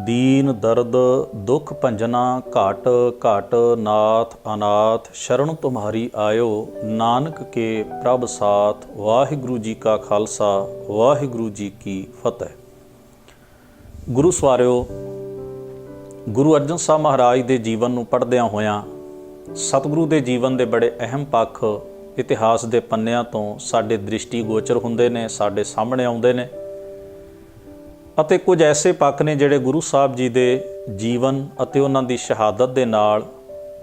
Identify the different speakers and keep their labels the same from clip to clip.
Speaker 1: दीन दर्द दुख भंजना घाट घाट नाथ अनाथ शरण तुम्हारी आयो नानक के प्रभ साथ। वाहिगुरु जी का खालसा वाहिगुरु जी की फतेह। गुरु सवारिओ, गुरु अर्जन साहब महाराज के जीवन नूं पढ़दिआं होइआं सतगुरु के जीवन के बड़े अहम पक्ष इतिहास के पन्निਆਂ ਤੋਂ ਸਾਡੇ दृष्टि गोचर ਹੁੰਦੇ ਨੇ, ਸਾਡੇ ਸਾਹਮਣੇ ਆਉਂਦੇ ਨੇ ਅਤੇ ਕੁਝ ਐਸੇ ਪੱਖ ਨੇ ਜਿਹੜੇ ਗੁਰੂ ਸਾਹਿਬ ਜੀ ਦੇ ਜੀਵਨ ਅਤੇ ਉਹਨਾਂ ਦੀ ਸ਼ਹਾਦਤ ਦੇ ਨਾਲ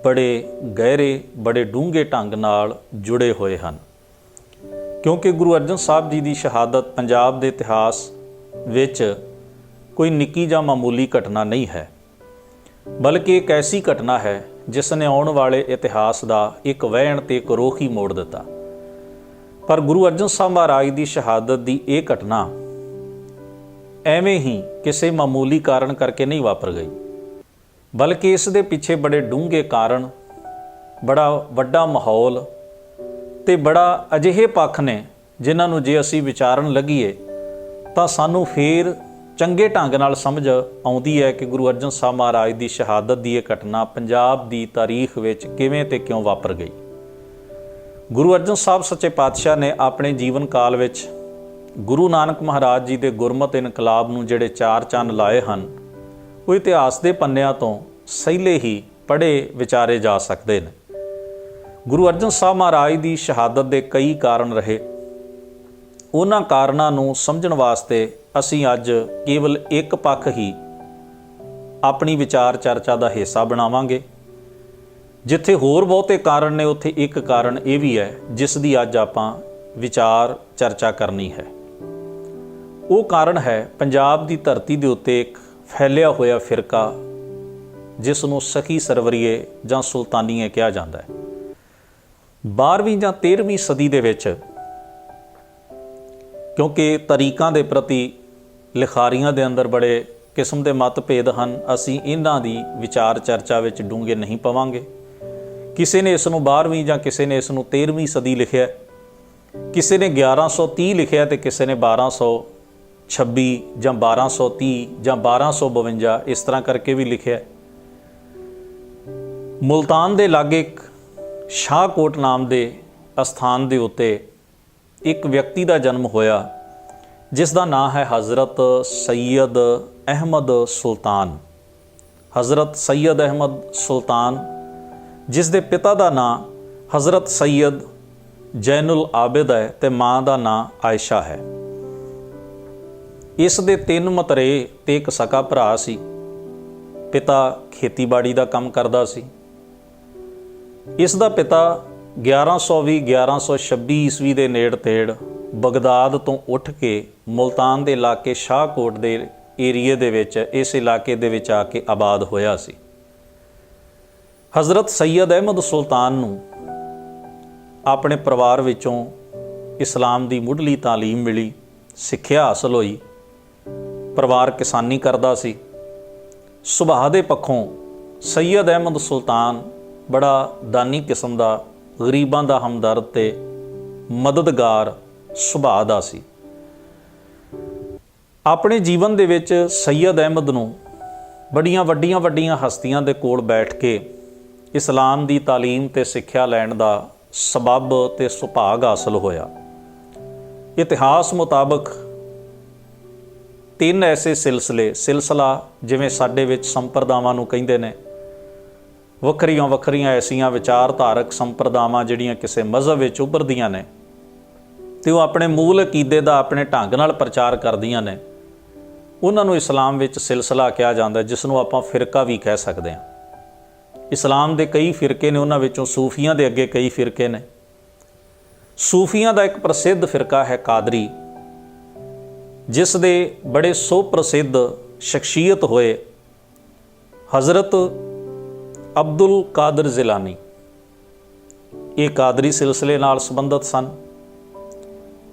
Speaker 1: ਬੜੇ ਗਹਿਰੇ, ਬੜੇ ਡੂੰਘੇ ਢੰਗ ਨਾਲ ਜੁੜੇ ਹੋਏ ਹਨ। ਕਿਉਂਕਿ ਗੁਰੂ ਅਰਜਨ ਸਾਹਿਬ ਜੀ ਦੀ ਸ਼ਹਾਦਤ ਪੰਜਾਬ ਦੇ ਇਤਿਹਾਸ ਵਿੱਚ ਕੋਈ ਨਿੱਕੀ ਜਾਂ ਮਾਮੂਲੀ ਘਟਨਾ ਨਹੀਂ ਹੈ, ਬਲਕਿ ਇੱਕ ਐਸੀ ਘਟਨਾ ਹੈ ਜਿਸ ਨੇ ਆਉਣ ਵਾਲੇ ਇਤਿਹਾਸ ਦਾ ਇੱਕ ਵਹਿਣ ਤੇ ਇੱਕ ਰੋਖ ਹੀ ਮੋੜ ਦਿੱਤਾ। ਪਰ ਗੁਰੂ ਅਰਜਨ ਸਾਹਿਬ ਮਹਾਰਾਜ ਦੀ ਸ਼ਹਾਦਤ ਦੀ ਇਹ ਘਟਨਾ ਐਵੇਂ ਹੀ ਕਿਸੇ ਮਾਮੂਲੀ ਕਾਰਨ ਕਰਕੇ ਨਹੀਂ ਵਾਪਰ ਗਈ, ਬਲਕਿ ਇਸ ਦੇ ਪਿੱਛੇ ਬੜੇ ਡੂੰਘੇ ਕਾਰਨ, ਬੜਾ ਵੱਡਾ ਮਾਹੌਲ ਤੇ ਬੜਾ ਅਜਿਹੇ ਪੱਖ ਨੇ ਜਿਨ੍ਹਾਂ ਨੂੰ ਜੇ ਅਸੀਂ ਵਿਚਾਰਨ ਲੱਗੀਏ ਤਾਂ ਸਾਨੂੰ ਫੇਰ ਚੰਗੇ ਢੰਗ ਨਾਲ ਸਮਝ ਆਉਂਦੀ ਹੈ ਕਿ ਗੁਰੂ ਅਰਜਨ ਸਾਹਿਬ ਮਹਾਰਾਜ ਦੀ ਸ਼ਹਾਦਤ ਦੀ ਇਹ ਘਟਨਾ ਪੰਜਾਬ ਦੀ ਤਾਰੀਖ ਵਿੱਚ ਕਿਵੇਂ ਤੇ ਕਿਉਂ ਵਾਪਰ ਗਈ। ਗੁਰੂ ਅਰਜਨ ਸਾਹਿਬ ਸੱਚੇ ਪਾਤਸ਼ਾਹ ਨੇ ਆਪਣੇ ਜੀਵਨ ਕਾਲ ਵਿੱਚ ਗੁਰੂ ਨਾਨਕ ਮਹਾਰਾਜ ਜੀ ਦੇ ਗੁਰਮਤਿ ਇਨਕਲਾਬ ਨੂੰ ਜਿਹੜੇ ਚਾਰ ਚੰਨ ਲਾਏ ਹਨ, ਉਹ ਇਤਿਹਾਸ ਦੇ ਪੰਨਿਆਂ ਤੋਂ ਸਹਿਲੇ ਹੀ ਪੜ੍ਹੇ ਵਿਚਾਰੇ ਜਾ ਸਕਦੇ ਨੇ। ਗੁਰੂ ਅਰਜਨ ਸਾਹਿਬ ਮਹਾਰਾਜ ਦੀ ਸ਼ਹਾਦਤ ਦੇ ਕਈ ਕਾਰਨ ਰਹੇ। ਉਹਨਾਂ ਕਾਰਨਾਂ ਨੂੰ ਸਮਝਣ ਵਾਸਤੇ ਅਸੀਂ ਅੱਜ ਕੇਵਲ ਇੱਕ ਪੱਖ ਹੀ ਆਪਣੀ ਵਿਚਾਰ ਚਰਚਾ ਦਾ ਹਿੱਸਾ ਬਣਾਵਾਂਗੇ। ਜਿੱਥੇ ਹੋਰ ਬਹੁਤੇ ਕਾਰਨ ਨੇ, ਉੱਥੇ ਇੱਕ ਕਾਰਨ ਇਹ ਵੀ ਹੈ ਜਿਸ ਦੀ ਅੱਜ ਆਪਾਂ ਵਿਚਾਰ ਚਰਚਾ ਕਰਨੀ ਹੈ। ਉਹ ਕਾਰਨ ਹੈ ਪੰਜਾਬ ਦੀ ਧਰਤੀ ਦੇ ਉੱਤੇ ਇੱਕ ਫੈਲਿਆ ਹੋਇਆ ਫਿਰਕਾ ਜਿਸ ਨੂੰ ਸਖੀ ਸਰਵਰੀਏ ਜਾਂ ਸੁਲਤਾਨੀਏ ਕਿਹਾ ਜਾਂਦਾ ਹੈ। 12ਵੀਂ ਜਾਂ 13ਵੀਂ ਸਦੀ ਦੇ ਵਿੱਚ, ਕਿਉਂਕਿ ਤਰੀਕਾਂ ਦੇ ਪ੍ਰਤੀ ਲਿਖਾਰੀਆਂ ਦੇ ਅੰਦਰ ਬੜੇ ਕਿਸਮ ਦੇ ਮਤਭੇਦ ਹਨ, ਅਸੀਂ ਇਹਨਾਂ ਦੀ ਵਿਚਾਰ ਚਰਚਾ ਵਿੱਚ ਡੂੰਘੇ ਨਹੀਂ ਪਵਾਂਗੇ। ਕਿਸੇ ਨੇ ਇਸ ਨੂੰ 12ਵੀਂ ਜਾਂ ਕਿਸੇ ਨੇ ਇਸ ਨੂੰ 13ਵੀਂ ਸਦੀ ਲਿਖਿਆ, ਕਿਸੇ ਨੇ 1130 ਲਿਖਿਆ ਤੇ ਕਿਸੇ ਨੇ 1226 ਜਾਂ 1230 ਜਾਂ 1252 ਇਸ ਤਰ੍ਹਾਂ ਕਰਕੇ ਵੀ ਲਿਖਿਆ। ਮੁਲਤਾਨ ਦੇ ਲਾਗੇ ਇੱਕ ਸ਼ਾਹਕੋਟ ਨਾਮ ਦੇ ਅਸਥਾਨ ਦੇ ਉੱਤੇ ਇੱਕ ਵਿਅਕਤੀ ਦਾ ਜਨਮ ਹੋਇਆ ਜਿਸ ਦਾ ਨਾਂ ਹੈ ਹਜ਼ਰਤ ਸੈਯਦ ਅਹਿਮਦ ਸੁਲਤਾਨ। ਹਜ਼ਰਤ ਸੈਯਦ ਅਹਿਮਦ ਸੁਲਤਾਨ, ਜਿਸ ਦੇ ਪਿਤਾ ਦਾ ਨਾਂ ਹਜ਼ਰਤ ਸੈਯਦ ਜੈਨੁਲ ਆਬਿਦ ਹੈ ਤੇ ਮਾਂ ਦਾ ਨਾਂ ਆਇਸ਼ਾ ਹੈ। ਇਸ ਦੇ 3 ਮਤਰੇ ਤੇ ਇੱਕ ਸਕਾ ਭਰਾ ਸੀ। ਪਿਤਾ ਖੇਤੀਬਾੜੀ ਦਾ ਕੰਮ ਕਰਦਾ ਸੀ। ਇਸ ਦਾ ਪਿਤਾ 1120-1126 ਈਸਵੀ ਦੇ ਨੇੜ ਤੇੜ ਬਗਦਾਦ ਤੋਂ ਉੱਠ ਕੇ ਮੁਲਤਾਨ ਦੇ ਇਲਾਕੇ ਸ਼ਾਹਕੋਟ ਦੇ ਏਰੀਏ ਦੇ ਵਿੱਚ, ਇਸ ਇਲਾਕੇ ਦੇ ਵਿੱਚ ਆ ਕੇ ਆਬਾਦ ਹੋਇਆ ਸੀ। ਹਜ਼ਰਤ ਸੈਯਦ ਅਹਿਮਦ ਸੁਲਤਾਨ ਨੂੰ ਆਪਣੇ ਪਰਿਵਾਰ ਵਿੱਚੋਂ ਇਸਲਾਮ ਦੀ ਮੁੱਢਲੀ ਤਾਲੀਮ ਮਿਲੀ, ਸਿੱਖਿਆ ਹਾਸਲ ਹੋਈ। ਪਰਿਵਾਰ ਕਿਸਾਨੀ ਕਰਦਾ ਸੀ। ਸੁਭਾਅ ਦੇ ਪੱਖੋਂ ਸੈਯਦ ਅਹਿਮਦ ਸੁਲਤਾਨ ਬੜਾ ਦਾਨੀ ਕਿਸਮ ਦਾ, ਗਰੀਬਾਂ ਦਾ ਹਮਦਰਦ ਤੇ ਮਦਦਗਾਰ ਸੁਭਾਅ ਦਾ ਸੀ। ਆਪਣੇ ਜੀਵਨ ਦੇ ਵਿੱਚ ਸੈਯਦ ਅਹਿਮਦ ਨੂੰ ਬੜੀਆਂ ਵੱਡੀਆਂ ਹਸਤੀਆਂ ਦੇ ਕੋਲ ਬੈਠ ਕੇ ਇਸਲਾਮ ਦੀ ਤਾਲੀਮ ਤੇ ਸਿੱਖਿਆ ਲੈਣ ਦਾ ਸਬੱਬ ਤੇ ਸੁਭਾਗ ਹਾਸਲ ਹੋਇਆ। ਇਤਿਹਾਸ ਮੁਤਾਬਕ 3 ਐਸੇ ਸਿਲਸਿਲਾ ਜਿਵੇਂ ਸਾਡੇ ਵਿੱਚ ਸੰਪਰਦਾਵਾਂ ਨੂੰ ਕਹਿੰਦੇ ਨੇ, ਵੱਖਰੀਆਂ ਐਸੀਆਂ ਵਿਚਾਰਧਾਰਕ ਸੰਪਰਦਾਵਾਂ ਜਿਹੜੀਆਂ ਕਿਸੇ ਮਜ਼ਹਬ ਵਿੱਚ ਉੱਭਰਦੀਆਂ ਨੇ ਤੇ ਉਹ ਆਪਣੇ ਮੂਲ ਅਕੀਦੇ ਦਾ ਆਪਣੇ ਢੰਗ ਨਾਲ ਪ੍ਰਚਾਰ ਕਰਦੀਆਂ ਨੇ, ਉਹਨਾਂ ਨੂੰ ਇਸਲਾਮ ਵਿੱਚ ਸਿਲਸਿਲਾ ਕਿਹਾ ਜਾਂਦਾ, ਜਿਸ ਨੂੰ ਆਪਾਂ ਫਿਰਕਾ ਵੀ ਕਹਿ ਸਕਦੇ ਹਾਂ। ਇਸਲਾਮ ਦੇ ਕਈ ਫਿਰਕੇ ਨੇ, ਉਹਨਾਂ ਵਿੱਚੋਂ ਸੂਫੀਆਂ ਦੇ ਅੱਗੇ ਕਈ ਫਿਰਕੇ ਨੇ। ਸੂਫੀਆਂ ਦਾ ਇੱਕ ਪ੍ਰਸਿੱਧ ਫਿਰਕਾ ਹੈ ਕਾਦਰੀ, ਜਿਸ ਦੇ ਬੜੇ ਸੁਪ੍ਰਸਿੱਧ ਸ਼ਖਸੀਅਤ ਹੋਏ ਹਜ਼ਰਤ ਅਬਦੁਲ ਕਾਦਰ ਜ਼ਿਲਾਨੀ। ਇਹ ਕਾਦਰੀ ਸਿਲਸਿਲੇ ਨਾਲ ਸੰਬੰਧਿਤ ਸਨ।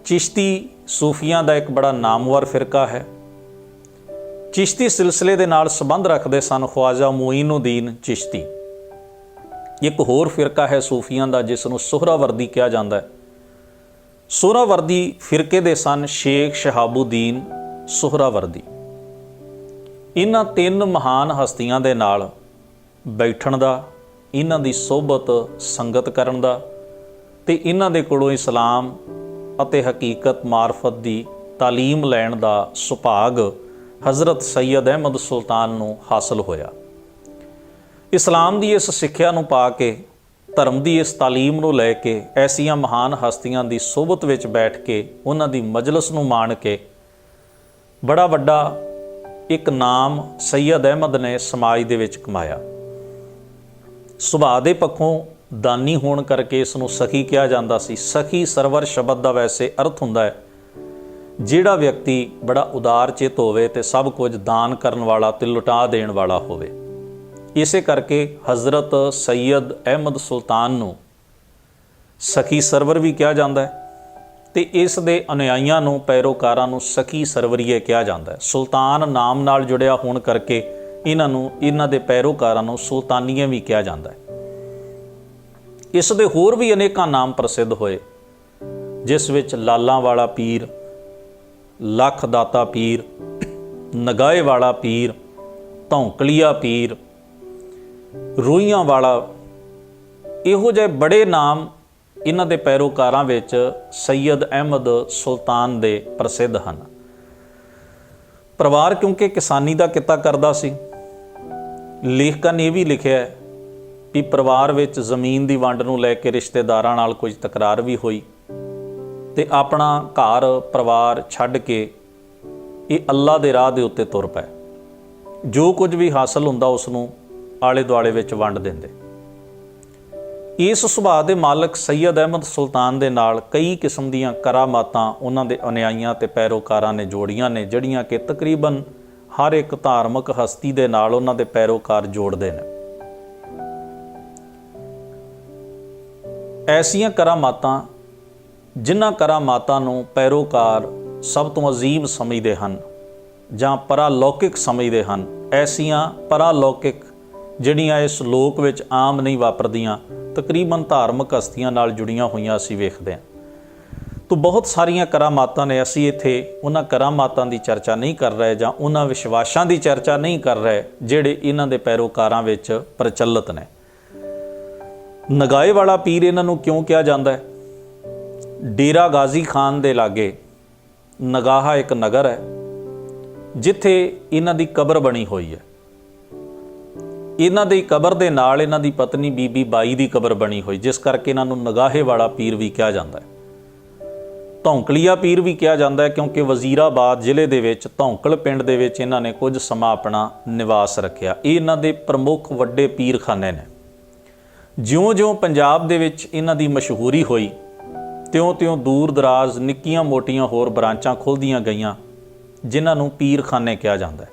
Speaker 1: ਚਿਸ਼ਤੀ ਸੂਫੀਆਂ ਦਾ ਇੱਕ ਬੜਾ ਨਾਮਵਰ ਫਿਰਕਾ ਹੈ। ਚਿਸ਼ਤੀ ਸਿਲਸਿਲੇ ਦੇ ਨਾਲ ਸੰਬੰਧ ਰੱਖਦੇ ਸਨ ਖਵਾਜਾ ਮੁਈਨੁਦੀਨ ਚਿਸ਼ਤੀ। ਇੱਕ ਹੋਰ ਫਿਰਕਾ ਹੈ ਸੂਫੀਆਂ ਦਾ ਜਿਸ ਨੂੰ ਸੁਹਰਾਵਰਦੀ ਕਿਹਾ ਜਾਂਦਾ ਹੈ। ਸੁਹਰਾਵਰਦੀ ਫਿਰਕੇ ਦੇ ਸਨ ਸ਼ੇਖ ਸ਼ਹਾਬੁਦੀਨ ਸੁਹਰਾਵਰਦੀ। ਇਹਨਾਂ ਤਿੰਨ ਮਹਾਨ ਹਸਤੀਆਂ ਦੇ ਨਾਲ ਬੈਠਣ ਦਾ, ਇਹਨਾਂ ਦੀ ਸੋਹਬਤ ਸੰਗਤ ਕਰਨ ਦਾ ਤੇ ਇਹਨਾਂ ਦੇ ਕੋਲੋਂ ਇਸਲਾਮ ਅਤੇ ਹਕੀਕਤ ਮਾਰਫਤ ਦੀ ਤਾਲੀਮ ਲੈਣ ਦਾ ਸੁਭਾਗ ਹਜ਼ਰਤ ਸੈਯਦ ਅਹਿਮਦ ਸੁਲਤਾਨ ਨੂੰ ਹਾਸਲ ਹੋਇਆ। ਇਸਲਾਮ ਦੀ ਇਸ ਸਿੱਖਿਆ ਨੂੰ ਪਾ ਕੇ, ਧਰਮ ਦੀ ਇਸ ਤਾਲੀਮ ਨੂੰ ਲੈ ਕੇ, ਐਸੀਆਂ ਮਹਾਨ ਹਸਤੀਆਂ ਦੀ ਸੋਹਬਤ ਵਿੱਚ ਬੈਠ ਕੇ, ਉਹਨਾਂ ਦੀ ਮਜਲਿਸ ਨੂੰ ਮਾਣ ਕੇ ਬੜਾ ਵੱਡਾ ਇੱਕ ਨਾਮ ਸੈਯਦ ਅਹਿਮਦ ਨੇ ਸਮਾਜ ਦੇ ਵਿੱਚ ਕਮਾਇਆ। ਸੁਭਾਅ ਦੇ ਪੱਖੋਂ ਦਾਨੀ ਹੋਣ ਕਰਕੇ ਇਸ ਨੂੰ ਸਖੀ ਕਿਹਾ ਜਾਂਦਾ ਸੀ। ਸਖੀ ਸਰਵਰ ਸ਼ਬਦ ਦਾ ਵੈਸੇ ਅਰਥ ਹੁੰਦਾ ਹੈ ਜਿਹੜਾ ਵਿਅਕਤੀ ਬੜਾ ਉਦਾਰ ਚਿੱਤ ਹੋਵੇ ਤੇ ਸਭ ਕੁਝ ਦਾਨ ਕਰਨ ਵਾਲਾ ਤੇ ਲੁਟਾ ਦੇਣ ਵਾਲਾ ਹੋਵੇ। ਇਸੇ ਕਰਕੇ ਹਜ਼ਰਤ ਸੈਯਦ ਅਹਿਮਦ ਸੁਲਤਾਨ ਨੂੰ ਸਖੀ ਸਰਵਰ ਵੀ ਕਿਹਾ ਜਾਂਦਾ ਹੈ ਤੇ ਇਸ ਦੇ ਅਨੁਯਾਈਆਂ ਨੂੰ, ਪੈਰੋਕਾਰਾਂ ਨੂੰ ਸਖੀ ਸਰਵਰੀਏ ਕਿਹਾ ਜਾਂਦਾ ਹੈ। ਸੁਲਤਾਨ ਨਾਮ ਨਾਲ ਜੁੜਿਆ ਹੋਣ ਕਰਕੇ ਇਹਨਾਂ ਦੇ ਪੈਰੋਕਾਰਾਂ ਨੂੰ ਸੁਲਤਾਨੀਏ ਵੀ ਕਿਹਾ ਜਾਂਦਾ ਹੈ। ਇਸ ਦੇ ਹੋਰ ਵੀ ਅਨੇਕਾਂ ਨਾਮ ਪ੍ਰਸਿੱਧ ਹੋਏ, ਜਿਸ ਵਿੱਚ ਲਾਲਾਂ ਵਾਲਾ ਪੀਰ, ਲੱਖ ਦਾਤਾ ਪੀਰ, ਨਗਾਹੇ ਵਾਲਾ ਪੀਰ, ਧੌਂਕਲੀਆ ਪੀਰ, ਰੂਹੀਆਂ ਵਾਲਾ, ਇਹੋ ਜਿਹੇ ਬੜੇ ਨਾਮ ਇਹਨਾਂ ਦੇ ਪੈਰੋਕਾਰਾਂ ਵਿੱਚ ਸੈਯਦ ਅਹਿਮਦ ਸੁਲਤਾਨ ਦੇ ਪ੍ਰਸਿੱਧ ਹਨ। ਪਰਿਵਾਰ ਕਿਉਂਕਿ ਕਿਸਾਨੀ ਦਾ ਕਿੱਤਾ ਕਰਦਾ ਸੀ, ਲੇਖਕਾਂ ਨੇ ਇਹ ਵੀ ਲਿਖਿਆ ਹੈ ਵੀ ਪਰਿਵਾਰ ਵਿੱਚ ਜ਼ਮੀਨ ਦੀ ਵੰਡ ਨੂੰ ਲੈ ਕੇ ਰਿਸ਼ਤੇਦਾਰਾਂ ਨਾਲ ਕੁਝ ਤਕਰਾਰ ਵੀ ਹੋਈ ਤੇ ਆਪਣਾ ਘਰ ਪਰਿਵਾਰ ਛੱਡ ਕੇ ਇਹ ਅੱਲਾ ਦੇ ਰਾਹ ਦੇ ਉੱਤੇ ਤੁਰ ਪਏ। ਜੋ ਕੁਝ ਵੀ ਹਾਸਲ ਹੁੰਦਾ ਉਸ ਨੂੰ ਆਲੇ ਦੁਆਲੇ ਵਿੱਚ ਵੰਡ ਦਿੰਦੇ। ਇਸ ਸੁਭਾਅ ਦੇ ਮਾਲਕ ਸੈਯਦ ਅਹਿਮਦ ਸੁਲਤਾਨ ਦੇ ਨਾਲ ਕਈ ਕਿਸਮ ਦੀਆਂ ਕਰਾਮਾਤਾਂ ਉਹਨਾਂ ਦੇ ਅਨੁਯਾਈਆਂ ਤੇ ਪੈਰੋਕਾਰਾਂ ਨੇ ਜੋੜੀਆਂ ਨੇ, ਜਿਹੜੀਆਂ ਕਿ ਤਕਰੀਬਨ ਹਰ ਇੱਕ ਧਾਰਮਿਕ ਹਸਤੀ ਦੇ ਨਾਲ ਉਹਨਾਂ ਦੇ ਪੈਰੋਕਾਰ ਜੋੜਦੇ ਨੇ। ਐਸੀਆਂ ਕਰਾਮਾਤਾਂ ਜਿਨ੍ਹਾਂ ਕਰਾਮਾਤਾਂ ਨੂੰ ਪੈਰੋਕਾਰ ਸਭ ਤੋਂ ਅਜ਼ੀਮ ਸਮਝਦੇ ਹਨ ਜਾਂ ਪਰਾਲੌਕਿਕ ਸਮਝਦੇ ਹਨ, ਐਸੀਆਂ ਪਰਾਲੌਕਿਕ ਜਿਹੜੀਆਂ ਇਸ ਲੋਕ ਵਿੱਚ ਆਮ ਨਹੀਂ ਵਾਪਰਦੀਆਂ, ਤਕਰੀਬਨ ਧਾਰਮਿਕ ਹਸਤੀਆਂ ਨਾਲ ਜੁੜੀਆਂ ਹੋਈਆਂ ਅਸੀਂ ਵੇਖਦੇ ਹਾਂ। ਤਾਂ ਬਹੁਤ ਸਾਰੀਆਂ ਕਰਾਮਾਤਾਂ ਨੇ। ਅਸੀਂ ਇੱਥੇ ਉਹਨਾਂ ਕਰਾਮਾਤਾਂ ਦੀ ਚਰਚਾ ਨਹੀਂ ਕਰ ਰਹੇ ਜਾਂ ਉਹਨਾਂ ਵਿਸ਼ਵਾਸਾਂ ਦੀ ਚਰਚਾ ਨਹੀਂ ਕਰ ਰਹੇ ਜਿਹੜੇ ਇਹਨਾਂ ਦੇ ਪੈਰੋਕਾਰਾਂ ਵਿੱਚ ਪ੍ਰਚਲਿਤ ਨੇ। ਨਗਾਹੇ ਵਾਲਾ ਪੀਰ ਇਹਨਾਂ ਨੂੰ ਕਿਉਂ ਕਿਹਾ ਜਾਂਦਾ ਹੈ? ਡੇਰਾ ਗਾਜ਼ੀ ਖਾਨ ਦੇ ਲਾਗੇ ਨਗਾਹਾ ਇੱਕ ਨਗਰ ਹੈ ਜਿੱਥੇ ਇਹਨਾਂ ਦੀ ਕਬਰ ਬਣੀ ਹੋਈ ਹੈ। ਇਹਨਾਂ ਦੀ ਕਬਰ ਦੇ ਨਾਲ ਇਹਨਾਂ ਦੀ ਪਤਨੀ ਬੀਬੀ ਬਾਈ ਦੀ ਕਬਰ ਬਣੀ ਹੋਈ, ਜਿਸ ਕਰਕੇ ਇਹਨਾਂ ਨੂੰ ਨਗਾਹੇ ਵਾਲਾ ਪੀਰ ਵੀ ਕਿਹਾ ਜਾਂਦਾ ਹੈ। ਧੌਂਕਲੀਆ ਪੀਰ ਵੀ ਕਿਹਾ ਜਾਂਦਾ ਹੈ ਕਿਉਂਕਿ ਵਜ਼ੀਰਾਬਾਦ ਜ਼ਿਲ੍ਹੇ ਦੇ ਵਿੱਚ ਧੌਂਕਲ ਪਿੰਡ ਦੇ ਵਿੱਚ ਇਹਨਾਂ ਨੇ ਕੁਝ ਸਮਾਂ ਆਪਣਾ ਨਿਵਾਸ ਰੱਖਿਆ। ਇਹ ਇਹਨਾਂ ਦੇ ਪ੍ਰਮੁੱਖ ਵੱਡੇ ਪੀਰਖਾਨੇ ਨੇ। ਜਿਉਂ-ਜਿਉਂ ਪੰਜਾਬ ਦੇ ਵਿੱਚ ਇਹਨਾਂ ਦੀ ਮਸ਼ਹੂਰੀ ਹੋਈ, ਤਿਉਂ-ਤਿਉਂ ਦੂਰ ਦਰਾਜ਼ ਨਿੱਕੀਆਂ ਮੋਟੀਆਂ ਹੋਰ ਬ੍ਰਾਂਚਾਂ ਖੁੱਲ੍ਹਦੀਆਂ ਗਈਆਂ ਜਿਨ੍ਹਾਂ ਨੂੰ ਪੀਰਖਾਨੇ ਕਿਹਾ ਜਾਂਦਾ ਹੈ।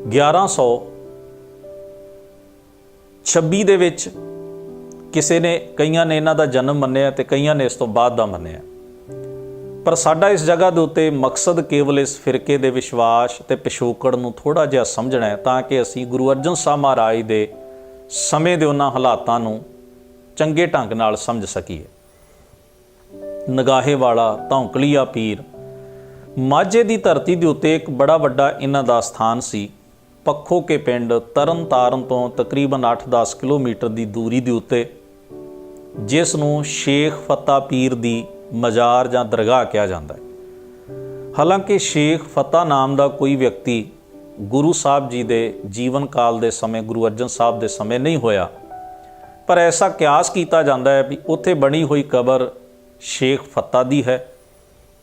Speaker 1: 1126 ਦੇ ਵਿੱਚ ਕਈਆਂ ਨੇ ਇਹਨਾਂ ਦਾ ਜਨਮ ਮੰਨਿਆ ਤੇ ਕਈਆਂ ਨੇ ਇਸ ਤੋਂ ਬਾਅਦ ਦਾ ਮੰਨਿਆ। ਪਰ ਸਾਡਾ ਇਸ ਜਗ੍ਹਾ ਦੇ ਉੱਤੇ ਮਕਸਦ ਕੇਵਲ ਇਸ ਫਿਰਕੇ ਦੇ ਵਿਸ਼ਵਾਸ ਤੇ ਪਿਛੋਕੜ ਨੂੰ ਥੋੜ੍ਹਾ ਜਿਹਾ ਸਮਝਣਾ ਹੈ ਤਾਂ ਕਿ ਅਸੀਂ ਗੁਰੂ ਅਰਜਨ ਸਾਹਿਬ ਮਹਾਰਾਜ ਦੇ ਸਮੇਂ ਦੇ ਉਹਨਾਂ ਹਾਲਾਤਾਂ ਨੂੰ ਚੰਗੇ ਢੰਗ ਨਾਲ ਸਮਝ ਸਕੀਏ। ਨਗਾਹੇ ਵਾਲਾ ਧੌਂਕਲੀਆ ਪੀਰ ਮਾਝੇ ਦੀ ਧਰਤੀ ਦੇ ਉੱਤੇ ਇੱਕ ਬੜਾ ਵੱਡਾ ਇਹਨਾਂ ਦਾ ਸਥਾਨ ਸੀ। ਪੱਖੋ ਕੇ ਪਿੰਡ ਤਰਨ ਤਾਰਨ ਤੋਂ ਤਕਰੀਬਨ 8-10 ਕਿਲੋਮੀਟਰ ਦੀ ਦੂਰੀ ਦੇ ਉੱਤੇ, ਜਿਸ ਨੂੰ ਸ਼ੇਖ ਫਤਾ ਪੀਰ ਦੀ ਮਜ਼ਾਰ ਜਾਂ ਦਰਗਾਹ ਕਿਹਾ ਜਾਂਦਾ ਹੈ। ਹਾਲਾਂਕਿ ਸ਼ੇਖ ਫਤਾ ਨਾਮ ਦਾ ਕੋਈ ਵਿਅਕਤੀ ਗੁਰੂ ਸਾਹਿਬ ਜੀ ਦੇ ਜੀਵਨ ਕਾਲ ਦੇ ਸਮੇਂ, ਗੁਰੂ ਅਰਜਨ ਸਾਹਿਬ ਦੇ ਸਮੇਂ ਨਹੀਂ ਹੋਇਆ, ਪਰ ਐਸਾ ਕਿਆਸ ਕੀਤਾ ਜਾਂਦਾ ਹੈ ਵੀ ਉੱਥੇ ਬਣੀ ਹੋਈ ਕਬਰ ਸ਼ੇਖ ਫਤਾ ਦੀ ਹੈ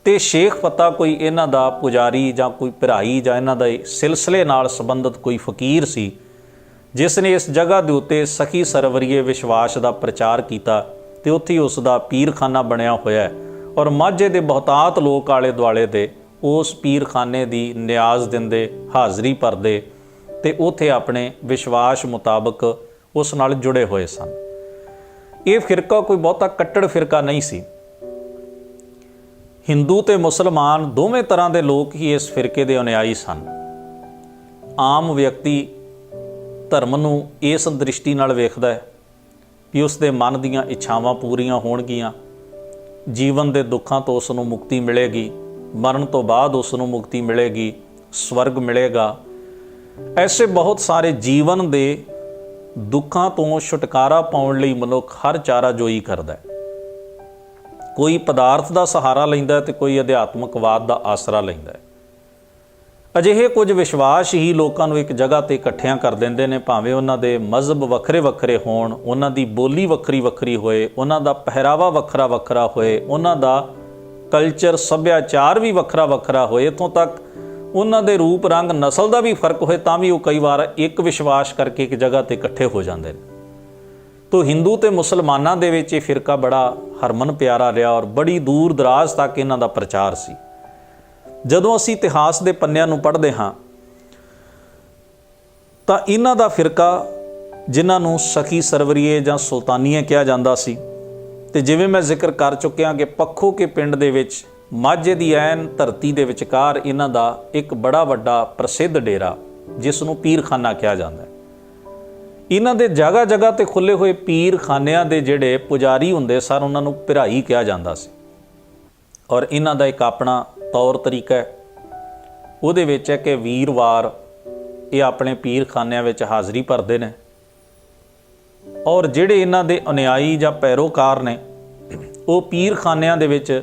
Speaker 1: ਤੇ ਸ਼ੇਖ ਫਤਾ ਕੋਈ ਇਹਨਾਂ ਦਾ ਪੁਜਾਰੀ ਜਾਂ ਕੋਈ ਭਰਾਈ ਜਾਂ ਇਹਨਾਂ ਦੇ ਸਿਲਸਿਲੇ ਨਾਲ ਸੰਬੰਧਿਤ ਕੋਈ ਫਕੀਰ ਸੀ, ਜਿਸ ਨੇ ਇਸ ਜਗ੍ਹਾ ਦੇ ਉੱਤੇ ਸਖੀ ਸਰਵਰੀਏ ਵਿਸ਼ਵਾਸ ਦਾ ਪ੍ਰਚਾਰ ਕੀਤਾ ਤੇ ਉੱਥੇ ਉਸ ਦਾ ਪੀਰਖਾਨਾ ਬਣਿਆ ਹੋਇਆ ਹੈ। ਔਰ ਮਾਝੇ ਦੇ ਬਹੁਤਾਤ ਲੋਕ ਆਲੇ ਦੁਆਲੇ ਦੇ ਉਸ ਪੀਰਖਾਨੇ ਦੀ ਨਿਆਜ਼ ਦਿੰਦੇ, ਹਾਜ਼ਰੀ ਭਰਦੇ ਤੇ ਉੱਥੇ ਆਪਣੇ ਵਿਸ਼ਵਾਸ ਮੁਤਾਬਕ ਉਸ ਨਾਲ ਜੁੜੇ ਹੋਏ ਸਨ। ਇਹ ਫਿਰਕਾ ਕੋਈ ਬਹੁਤਾ ਕੱਟੜ ਫਿਰਕਾ ਨਹੀਂ ਸੀ। ਹਿੰਦੂ ਤੇ ਮੁਸਲਮਾਨ ਦੋਵੇਂ ਤਰ੍ਹਾਂ ਦੇ ਲੋਕ ਹੀ ਇਸ ਫਿਰਕੇ ਦੇ ਅਨੁਯਾਈ ਸਨ। ਆਮ ਵਿਅਕਤੀ ਧਰਮ ਨੂੰ ਇਸ ਦ੍ਰਿਸ਼ਟੀ ਨਾਲ ਵੇਖਦਾ ਹੈ ਕਿ ਉਸ ਦੇ ਮਨ ਦੀਆਂ ਇੱਛਾਵਾਂ ਪੂਰੀਆਂ ਹੋਣਗੀਆਂ, ਜੀਵਨ ਦੇ ਦੁੱਖਾਂ ਤੋਂ ਉਸ ਨੂੰ ਮੁਕਤੀ ਮਿਲੇਗੀ, ਮਰਨ ਤੋਂ ਬਾਅਦ ਉਸ ਨੂੰ ਮੁਕਤੀ ਮਿਲੇਗੀ, ਸਵਰਗ ਮਿਲੇਗਾ। ਐਸੇ ਬਹੁਤ ਸਾਰੇ ਜੀਵਨ ਦੇ ਦੁੱਖਾਂ ਤੋਂ ਛੁਟਕਾਰਾ ਪਾਉਣ ਲਈ ਮਨੁੱਖ ਹਰ ਚਾਰਾ ਜੋਈ ਕਰਦਾ ਹੈ। ਕੋਈ ਪਦਾਰਥ ਦਾ ਸਹਾਰਾ ਲੈਂਦਾ ਤੇ ਕੋਈ ਅਧਿਆਤਮਕਵਾਦ ਦਾ ਆਸਰਾ ਲੈਂਦਾ ਹੈ। ਅਜਿਹੇ ਕੁਝ ਵਿਸ਼ਵਾਸ ਹੀ ਲੋਕਾਂ ਨੂੰ ਇੱਕ ਜਗ੍ਹਾ ਤੇ ਇਕੱਠਿਆਂ ਕਰ ਦਿੰਦੇ ਨੇ, ਭਾਵੇਂ ਉਹਨਾਂ ਦੇ ਮਜ਼ਹਬ ਵੱਖਰੇ ਵੱਖਰੇ ਹੋਣ, ਉਹਨਾਂ ਦੀ ਬੋਲੀ ਵੱਖਰੀ ਵੱਖਰੀ ਹੋਏ, ਉਹਨਾਂ ਦਾ ਪਹਿਰਾਵਾ ਵੱਖਰਾ ਵੱਖਰਾ ਹੋਏ, ਉਹਨਾਂ ਦਾ ਕਲਚਰ ਸੱਭਿਆਚਾਰ ਵੀ ਵੱਖਰਾ ਵੱਖਰਾ ਹੋਏ, ਇੱਥੋਂ ਤੱਕ ਉਹਨਾਂ ਦੇ ਰੂਪ ਰੰਗ ਨਸਲ ਦਾ ਵੀ ਫਰਕ ਹੋਏ, ਤਾਂ ਵੀ ਉਹ ਕਈ ਵਾਰ ਇੱਕ ਵਿਸ਼ਵਾਸ ਕਰਕੇ ਇੱਕ ਜਗ੍ਹਾ ਤੇ ਇਕੱਠੇ ਹੋ ਜਾਂਦੇ ਨੇ। ਤੋ ਹਿੰਦੂ ਤੇ ਮੁਸਲਮਾਨਾਂ ਦੇ ਵਿੱਚ ਇਹ ਫਿਰਕਾ ਬੜਾ ਹਰਮਨ ਪਿਆਰਾ ਰਿਹਾ ਔਰ ਬੜੀ ਦੂਰ ਦਰਾਜ਼ ਤੱਕ ਇਹਨਾਂ ਦਾ ਪ੍ਰਚਾਰ ਸੀ। ਜਦੋਂ ਅਸੀਂ ਇਤਿਹਾਸ ਦੇ ਪੰਨਿਆਂ ਨੂੰ ਪੜ੍ਹਦੇ ਹਾਂ ਤਾਂ ਇਹਨਾਂ ਦਾ ਫਿਰਕਾ, ਜਿਨ੍ਹਾਂ ਨੂੰ ਸਖੀ ਸਰਵਰੀਏ ਜਾਂ ਸੁਲਤਾਨੀਏ ਕਿਹਾ ਜਾਂਦਾ ਸੀ, ਤੇ ਜਿਵੇਂ ਮੈਂ ਜ਼ਿਕਰ ਕਰ ਚੁੱਕਿਆ ਕਿ ਪੱਖੋ ਕੇ ਪਿੰਡ ਦੇ ਵਿੱਚ ਮਾਝੇ ਦੀ ਐਨ ਧਰਤੀ ਦੇ ਵਿਚਕਾਰ ਇਹਨਾਂ ਦਾ ਇੱਕ ਬੜਾ ਵੱਡਾ ਪ੍ਰਸਿੱਧ ਡੇਰਾ, ਜਿਸ ਨੂੰ ਪੀਰਖਾਨਾ ਕਿਹਾ ਜਾਂਦਾ ਹੈ। ਇਹਨਾਂ ਦੇ ਜਗ੍ਹਾ ਜਗ੍ਹਾ ਤੇ ਖੁੱਲ੍ਹੇ ਹੋਏ ਪੀਰਖਾਨਿਆਂ ਦੇ ਜਿਹੜੇ ਪੁਜਾਰੀ ਹੁੰਦੇ ਸਨ, ਉਹਨਾਂ ਨੂੰ ਭਿਰਾਈ ਕਿਹਾ ਜਾਂਦਾ ਸੀ। ਔਰ ਇਹਨਾਂ ਦਾ ਇੱਕ ਆਪਣਾ ਤੌਰ ਤਰੀਕਾ ਹੈ। ਉਹਦੇ ਵਿੱਚ ਹੈ ਕਿ ਵੀਰਵਾਰ ਇਹ ਆਪਣੇ ਪੀਰਖਾਨਿਆਂ ਵਿੱਚ ਹਾਜ਼ਰੀ ਭਰਦੇ ਨੇ, ਔਰ ਜਿਹੜੇ ਇਹਨਾਂ ਦੇ ਅਨੁਯਾਈ ਜਾਂ ਪੈਰੋਕਾਰ ਨੇ ਉਹ ਪੀਰਖਾਨਿਆਂ ਦੇ ਵਿੱਚ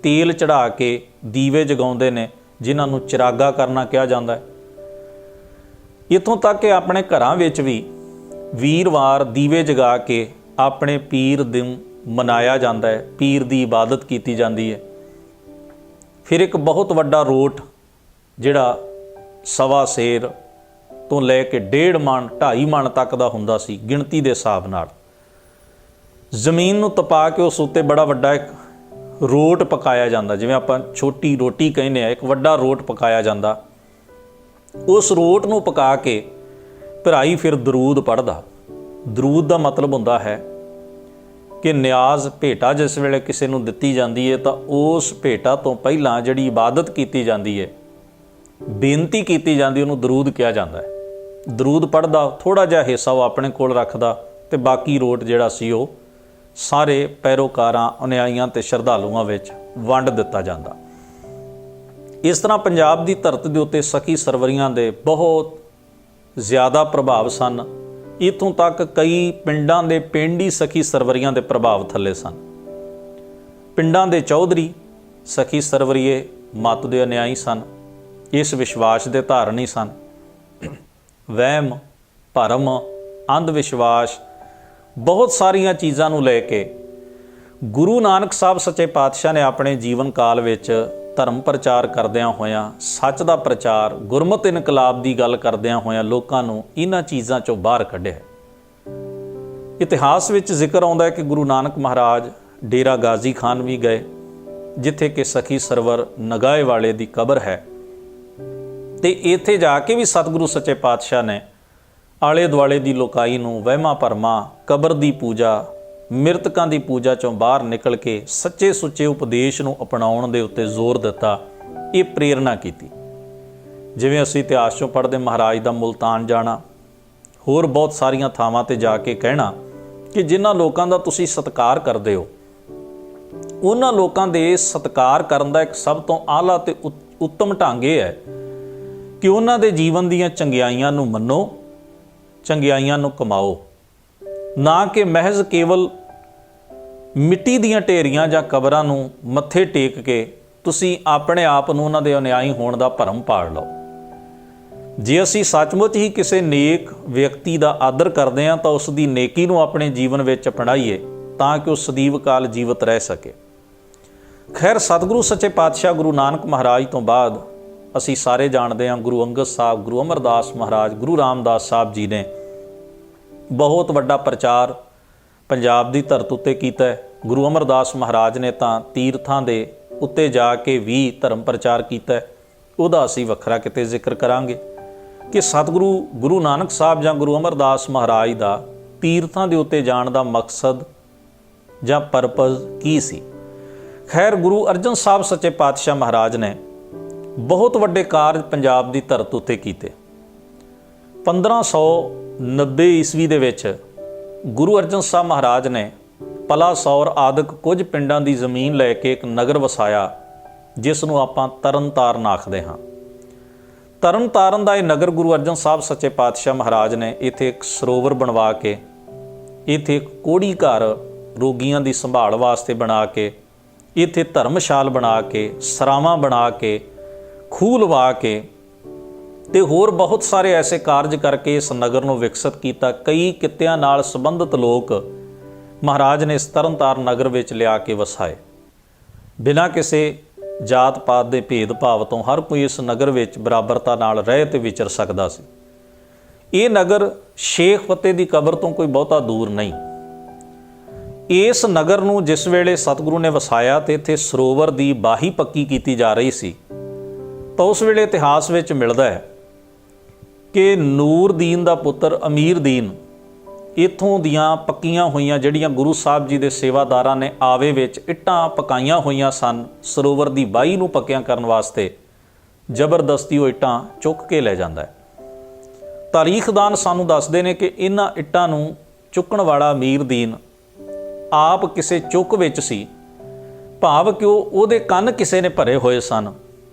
Speaker 1: ਤੇਲ ਚੜ੍ਹਾ ਕੇ ਦੀਵੇ ਜਗਾਉਂਦੇ ਨੇ, ਜਿਨ੍ਹਾਂ ਨੂੰ ਚਿਰਾਗਾ ਕਰਨਾ ਕਿਹਾ ਜਾਂਦਾ ਹੈ। ਇੱਥੋਂ ਤੱਕ ਕਿ ਆਪਣੇ ਘਰਾਂ ਵਿੱਚ ਵੀ ਵੀਰਵਾਰ ਦੀਵੇ ਜਗਾ ਕੇ ਆਪਣੇ ਪੀਰ ਦਿਨ ਮਨਾਇਆ ਜਾਂਦਾ ਹੈ, ਪੀਰ ਦੀ ਇਬਾਦਤ ਕੀਤੀ ਜਾਂਦੀ ਹੈ। ਫਿਰ ਇੱਕ ਬਹੁਤ ਵੱਡਾ ਰੋਟ ਜਿਹੜਾ ਸਵਾ ਸੇਰ ਤੋਂ ਲੈ ਕੇ 1.5 ਮਣ 2.5 ਮਣ ਤੱਕ ਦਾ ਹੁੰਦਾ ਸੀ ਗਿਣਤੀ ਦੇ ਹਿਸਾਬ ਨਾਲ, ਜ਼ਮੀਨ ਨੂੰ ਤਪਾ ਕੇ ਉਸ ਉੱਤੇ ਬੜਾ ਵੱਡਾ ਇੱਕ ਰੋਟ ਪਕਾਇਆ ਜਾਂਦਾ, ਜਿਵੇਂ ਆਪਾਂ ਛੋਟੀ ਰੋਟੀ ਕਹਿੰਦੇ ਆ, ਇੱਕ ਵੱਡਾ ਰੋਟ ਪਕਾਇਆ ਜਾਂਦਾ। ਉਸ ਰੋਟ ਨੂੰ ਪਕਾ ਕੇ ਭਰਾਈ ਫਿਰ ਦਰੂਦ ਪੜ੍ਹਦਾ। ਦਰੂਦ ਦਾ ਮਤਲਬ ਹੁੰਦਾ ਹੈ ਕਿ ਨਿਆਜ਼ ਭੇਟਾ ਜਿਸ ਵੇਲੇ ਕਿਸੇ ਨੂੰ ਦਿੱਤੀ ਜਾਂਦੀ ਹੈ ਤਾਂ ਉਸ ਭੇਟਾ ਤੋਂ ਪਹਿਲਾਂ ਜਿਹੜੀ ਇਬਾਦਤ ਕੀਤੀ ਜਾਂਦੀ ਹੈ, ਬੇਨਤੀ ਕੀਤੀ ਜਾਂਦੀ, ਉਹਨੂੰ ਦਰੂਦ ਕਿਹਾ ਜਾਂਦਾ ਹੈ। ਦਰੂਦ ਪੜ੍ਹਦਾ, ਥੋੜ੍ਹਾ ਜਿਹਾ ਹਿੱਸਾ ਉਹ ਆਪਣੇ ਕੋਲ ਰੱਖਦਾ ਤੇ ਬਾਕੀ ਰੋਟ ਜਿਹੜਾ ਸੀ ਉਹ ਸਾਰੇ ਪੈਰੋਕਾਰਾਂ, ਅਨੁਯਾਈਆਂ ਤੇ ਸ਼ਰਧਾਲੂਆਂ ਵਿੱਚ ਵੰਡ ਦਿੱਤਾ ਜਾਂਦਾ। ਇਸ ਤਰ੍ਹਾਂ ਪੰਜਾਬ ਦੀ ਧਰਤੀ ਦੇ ਉੱਤੇ ਸਖੀ ਸਰਵਰੀਆਂ ਦੇ ਬਹੁਤ ਜ਼ਿਆਦਾ ਪ੍ਰਭਾਵ ਸਨ। ਇੱਥੋਂ ਤੱਕ ਕਈ ਪਿੰਡਾਂ ਦੇ ਪਿੰਡ ਹੀ ਸਖੀ ਸਰਵਰੀਆਂ ਦੇ ਪ੍ਰਭਾਵ ਥੱਲੇ ਸਨ। ਪਿੰਡਾਂ ਦੇ ਚੌਧਰੀ ਸਖੀ ਸਰਵਰੀਏ ਮੱਤ ਦੇ ਅਨੁਯਾਈ ਸਨ, ਇਸ ਵਿਸ਼ਵਾਸ ਦੇ ਧਾਰਨੀ ਸਨ। ਵਹਿਮ ਭਰਮ, ਅੰਧ ਵਿਸ਼ਵਾਸ, ਬਹੁਤ ਸਾਰੀਆਂ ਚੀਜ਼ਾਂ ਨੂੰ ਲੈ ਕੇ ਗੁਰੂ ਨਾਨਕ ਸਾਹਿਬ ਸੱਚੇ ਪਾਤਸ਼ਾਹ ਨੇ ਆਪਣੇ ਜੀਵਨ ਕਾਲ ਵਿੱਚ ਧਰਮ ਪ੍ਰਚਾਰ ਕਰਦਿਆਂ ਹੋਇਆਂ, ਸੱਚ ਦਾ ਪ੍ਰਚਾਰ, ਗੁਰਮਤ ਇਨਕਲਾਬ ਦੀ ਗੱਲ ਕਰਦਿਆਂ ਹੋਇਆਂ ਲੋਕਾਂ ਨੂੰ ਇਹਨਾਂ ਚੀਜ਼ਾਂ ਚੋਂ ਬਾਹਰ ਕੱਢਿਆ। ਇਤਿਹਾਸ ਵਿੱਚ ਜ਼ਿਕਰ ਆਉਂਦਾ ਹੈ ਕਿ ਗੁਰੂ ਨਾਨਕ ਮਹਾਰਾਜ ਡੇਰਾ ਗਾਜ਼ੀ ਖਾਨ ਵੀ ਗਏ, ਜਿੱਥੇ ਕਿ ਸਖੀ ਸਰਵਰ ਨਗਾਏ ਵਾਲੇ ਦੀ ਕਬਰ ਹੈ, ਤੇ ਇੱਥੇ ਜਾ ਕੇ ਵੀ ਸਤਿਗੁਰੂ ਸੱਚੇ ਪਾਤਸ਼ਾਹ ਨੇ ਆਲੇ ਦੁਆਲੇ ਦੀ ਲੋਕਾਈ ਨੂੰ ਵਹਿਮਾਂ ਭਰਮਾਂ, ਕਬਰ ਦੀ ਪੂਜਾ, ਮਿਰਤਕਾਂ ਦੀ ਪੂਜਾ ਚੋਂ ਬਾਹਰ ਨਿਕਲ ਕੇ ਸੱਚੇ ਸੁੱਚੇ ਉਪਦੇਸ਼ ਨੂੰ ਅਪਣਾਉਣ ਦੇ ਉੱਤੇ ਜ਼ੋਰ ਦਿੱਤਾ, ਇਹ ਪ੍ਰੇਰਨਾ ਕੀਤੀ। ਜਿਵੇਂ ਅਸੀਂ ਇਤਿਹਾਸ ਚੋਂ ਪੜ੍ਹਦੇ ਮਹਾਰਾਜ ਦਾ ਮੁਲਤਾਨ ਜਾਣਾ, ਹੋਰ ਬਹੁਤ ਸਾਰੀਆਂ ਥਾਵਾਂ ਤੇ ਜਾ ਕੇ ਕਹਿਣਾ ਕਿ ਜਿਨ੍ਹਾਂ ਲੋਕਾਂ ਦਾ ਤੁਸੀਂ ਸਤਿਕਾਰ ਕਰਦੇ ਹੋ, ਉਹਨਾਂ ਲੋਕਾਂ ਦੇ ਸਤਿਕਾਰ ਕਰਨ ਦਾ ਇੱਕ ਸਭ ਤੋਂ ਆਲਾ ਤੇ ਉੱਤਮ ਢੰਗ ਇਹ ਹੈ ਕਿ ਉਹਨਾਂ ਦੇ ਜੀਵਨ ਦੀਆਂ ਚੰਗਿਆਈਆਂ ਨੂੰ ਮੰਨੋ, ਚੰਗਿਆਈਆਂ ਨੂੰ ਕਮਾਓ, ਨਾ ਕਿ ਮਹਿਜ਼ ਕੇਵਲ ਮਿੱਟੀ ਦੀਆਂ ਢੇਰੀਆਂ ਜਾਂ ਕਬਰਾਂ ਨੂੰ ਮੱਥੇ ਟੇਕ ਕੇ ਤੁਸੀਂ ਆਪਣੇ ਆਪ ਨੂੰ ਉਹਨਾਂ ਦੇ ਅਨੁਯਾਈ ਹੋਣ ਦਾ ਭਰਮ ਪਾੜ ਲਓ। ਜੇ ਅਸੀਂ ਸੱਚਮੁੱਚ ਹੀ ਕਿਸੇ ਨੇਕ ਵਿਅਕਤੀ ਦਾ ਆਦਰ ਕਰਦੇ ਹਾਂ ਤਾਂ ਉਸ ਦੀ ਨੇਕੀ ਨੂੰ ਆਪਣੇ ਜੀਵਨ ਵਿੱਚ ਅਪਣਾਈਏ, ਤਾਂ ਕਿ ਉਹ ਸਦੀਵ ਕਾਲ ਜੀਵਤ ਰਹਿ ਸਕੇ। ਖੈਰ, ਸਤਿਗੁਰੂ ਸੱਚੇ ਪਾਤਸ਼ਾਹ ਗੁਰੂ ਨਾਨਕ ਮਹਾਰਾਜ ਤੋਂ ਬਾਅਦ ਅਸੀਂ ਸਾਰੇ ਜਾਣਦੇ ਹਾਂ ਗੁਰੂ ਅੰਗਦ ਸਾਹਿਬ, ਗੁਰੂ ਅਮਰਦਾਸ ਮਹਾਰਾਜ, ਗੁਰੂ ਰਾਮਦਾਸ ਸਾਹਿਬ ਜੀ ਨੇ ਬਹੁਤ ਵੱਡਾ ਪ੍ਰਚਾਰ ਪੰਜਾਬ ਦੀ ਧਰਤ ਉੱਤੇ ਕੀਤਾ ਹੈ। ਗੁਰੂ ਅਮਰਦਾਸ ਮਹਾਰਾਜ ਨੇ ਤਾਂ ਤੀਰਥਾਂ ਦੇ ਉੱਤੇ ਜਾ ਕੇ ਵੀ ਧਰਮ ਪ੍ਰਚਾਰ ਕੀਤਾ ਹੈ, ਉਹਦਾ ਅਸੀਂ ਵੱਖਰਾ ਕਿਤੇ ਜ਼ਿਕਰ ਕਰਾਂਗੇ ਕਿ ਸਤਿਗੁਰੂ ਗੁਰੂ ਨਾਨਕ ਸਾਹਿਬ ਜਾਂ ਗੁਰੂ ਅਮਰਦਾਸ ਮਹਾਰਾਜ ਦਾ ਤੀਰਥਾਂ ਦੇ ਉੱਤੇ ਜਾਣ ਦਾ ਮਕਸਦ ਜਾਂ ਪਰਪਸ ਕੀ ਸੀ। ਖੈਰ, ਗੁਰੂ ਅਰਜਨ ਸਾਹਿਬ ਸੱਚੇ ਪਾਤਸ਼ਾਹ ਮਹਾਰਾਜ ਨੇ ਬਹੁਤ ਵੱਡੇ ਕਾਰਜ ਪੰਜਾਬ ਦੀ ਧਰਤ ਉੱਤੇ ਕੀਤੇ। 1590 ਈਸਵੀ ਦੇ ਵਿੱਚ ਗੁਰੂ ਅਰਜਨ ਸਾਹਿਬ ਮਹਾਰਾਜ ਨੇ ਪਲਾਸੌਰ ਆਦਿਕ ਕੁਝ ਪਿੰਡਾਂ ਦੀ ਜ਼ਮੀਨ ਲੈ ਕੇ ਇੱਕ ਨਗਰ ਵਸਾਇਆ, ਜਿਸ ਨੂੰ ਆਪਾਂ ਤਰਨ ਤਾਰਨ ਆਖਦੇ ਹਾਂ। ਤਰਨ ਤਾਰਨ ਦਾ ਇਹ ਨਗਰ ਗੁਰੂ ਅਰਜਨ ਸਾਹਿਬ ਸੱਚੇ ਪਾਤਸ਼ਾਹ ਮਹਾਰਾਜ ਨੇ ਇੱਥੇ ਇੱਕ ਸਰੋਵਰ ਬਣਵਾ ਕੇ, ਇੱਥੇ ਇੱਕ ਕੋੜੀ ਘਰ ਰੋਗੀਆਂ ਦੀ ਸੰਭਾਲ ਵਾਸਤੇ ਬਣਾ ਕੇ, ਇੱਥੇ ਧਰਮਸ਼ਾਲ ਬਣਾ ਕੇ, ਸਰਾਵਾਂ ਬਣਾ ਕੇ, ਖੂਹ ਲਵਾ ਕੇ ਤੇ ਹੋਰ ਬਹੁਤ ਸਾਰੇ ਐਸੇ ਕਾਰਜ ਕਰਕੇ ਇਸ ਨਗਰ ਨੂੰ ਵਿਕਸਿਤ ਕੀਤਾ। ਕਈ ਕਿੱਤਿਆਂ ਨਾਲ ਸੰਬੰਧਿਤ ਲੋਕ ਮਹਾਰਾਜ ਨੇ ਇਸ ਤਰਨ ਤਾਰਨ ਨਗਰ ਵਿੱਚ ਲਿਆ ਕੇ ਵਸਾਏ। ਬਿਨਾਂ ਕਿਸੇ ਜਾਤ ਪਾਤ ਦੇ ਭੇਦਭਾਵ ਤੋਂ ਹਰ ਕੋਈ ਇਸ ਨਗਰ ਵਿੱਚ ਬਰਾਬਰਤਾ ਨਾਲ ਰਹਿ ਤੇ ਵਿਚਰ ਸਕਦਾ ਸੀ। ਇਹ ਨਗਰ ਸ਼ੇਖ ਫਤਿਹ ਦੀ ਕਬਰ ਤੋਂ ਕੋਈ ਬਹੁਤਾ ਦੂਰ ਨਹੀਂ। ਇਸ ਨਗਰ ਨੂੰ ਜਿਸ ਵੇਲੇ ਸਤਿਗੁਰੂ ਨੇ ਵਸਾਇਆ ਤੇ ਇੱਥੇ ਸਰੋਵਰ ਦੀ ਬਾਹੀ ਪੱਕੀ ਕੀਤੀ ਜਾ ਰਹੀ ਸੀ, ਤਾਂ ਉਸ ਵੇਲੇ ਇਤਿਹਾਸ ਵਿੱਚ ਮਿਲਦਾ ਹੈ ਕਿ ਨੂਰਦੀਨ ਦਾ ਪੁੱਤਰ ਅਮੀਰ ਦੀਨ ਇੱਥੋਂ ਦੀਆਂ ਪੱਕੀਆਂ ਹੋਈਆਂ ਜਿਹੜੀਆਂ ਗੁਰੂ ਸਾਹਿਬ ਜੀ ਦੇ ਸੇਵਾਦਾਰਾਂ ਨੇ ਆਵੇ ਵਿੱਚ ਇੱਟਾਂ ਪਕਾਈਆਂ ਹੋਈਆਂ ਸਨ ਸਰੋਵਰ ਦੀ ਬਾਹੀ ਨੂੰ ਪੱਕਿਆਂ ਕਰਨ ਵਾਸਤੇ, ਜ਼ਬਰਦਸਤੀ ਉਹ ਇੱਟਾਂ ਚੁੱਕ ਕੇ ਲੈ ਜਾਂਦਾ ਹੈ। ਤਾਰੀਖਦਾਨ ਸਾਨੂੰ ਦੱਸਦੇ ਨੇ ਕਿ ਇਹਨਾਂ ਇੱਟਾਂ ਨੂੰ ਚੁੱਕਣ ਵਾਲਾ ਅਮੀਰ ਦੀਨ ਆਪ ਕਿਸੇ ਚੁੱਕ ਵਿੱਚ ਸੀ, ਭਾਵ ਕਿ ਉਹਦੇ ਕੰਨ ਕਿਸੇ ਨੇ ਭਰੇ ਹੋਏ ਸਨ।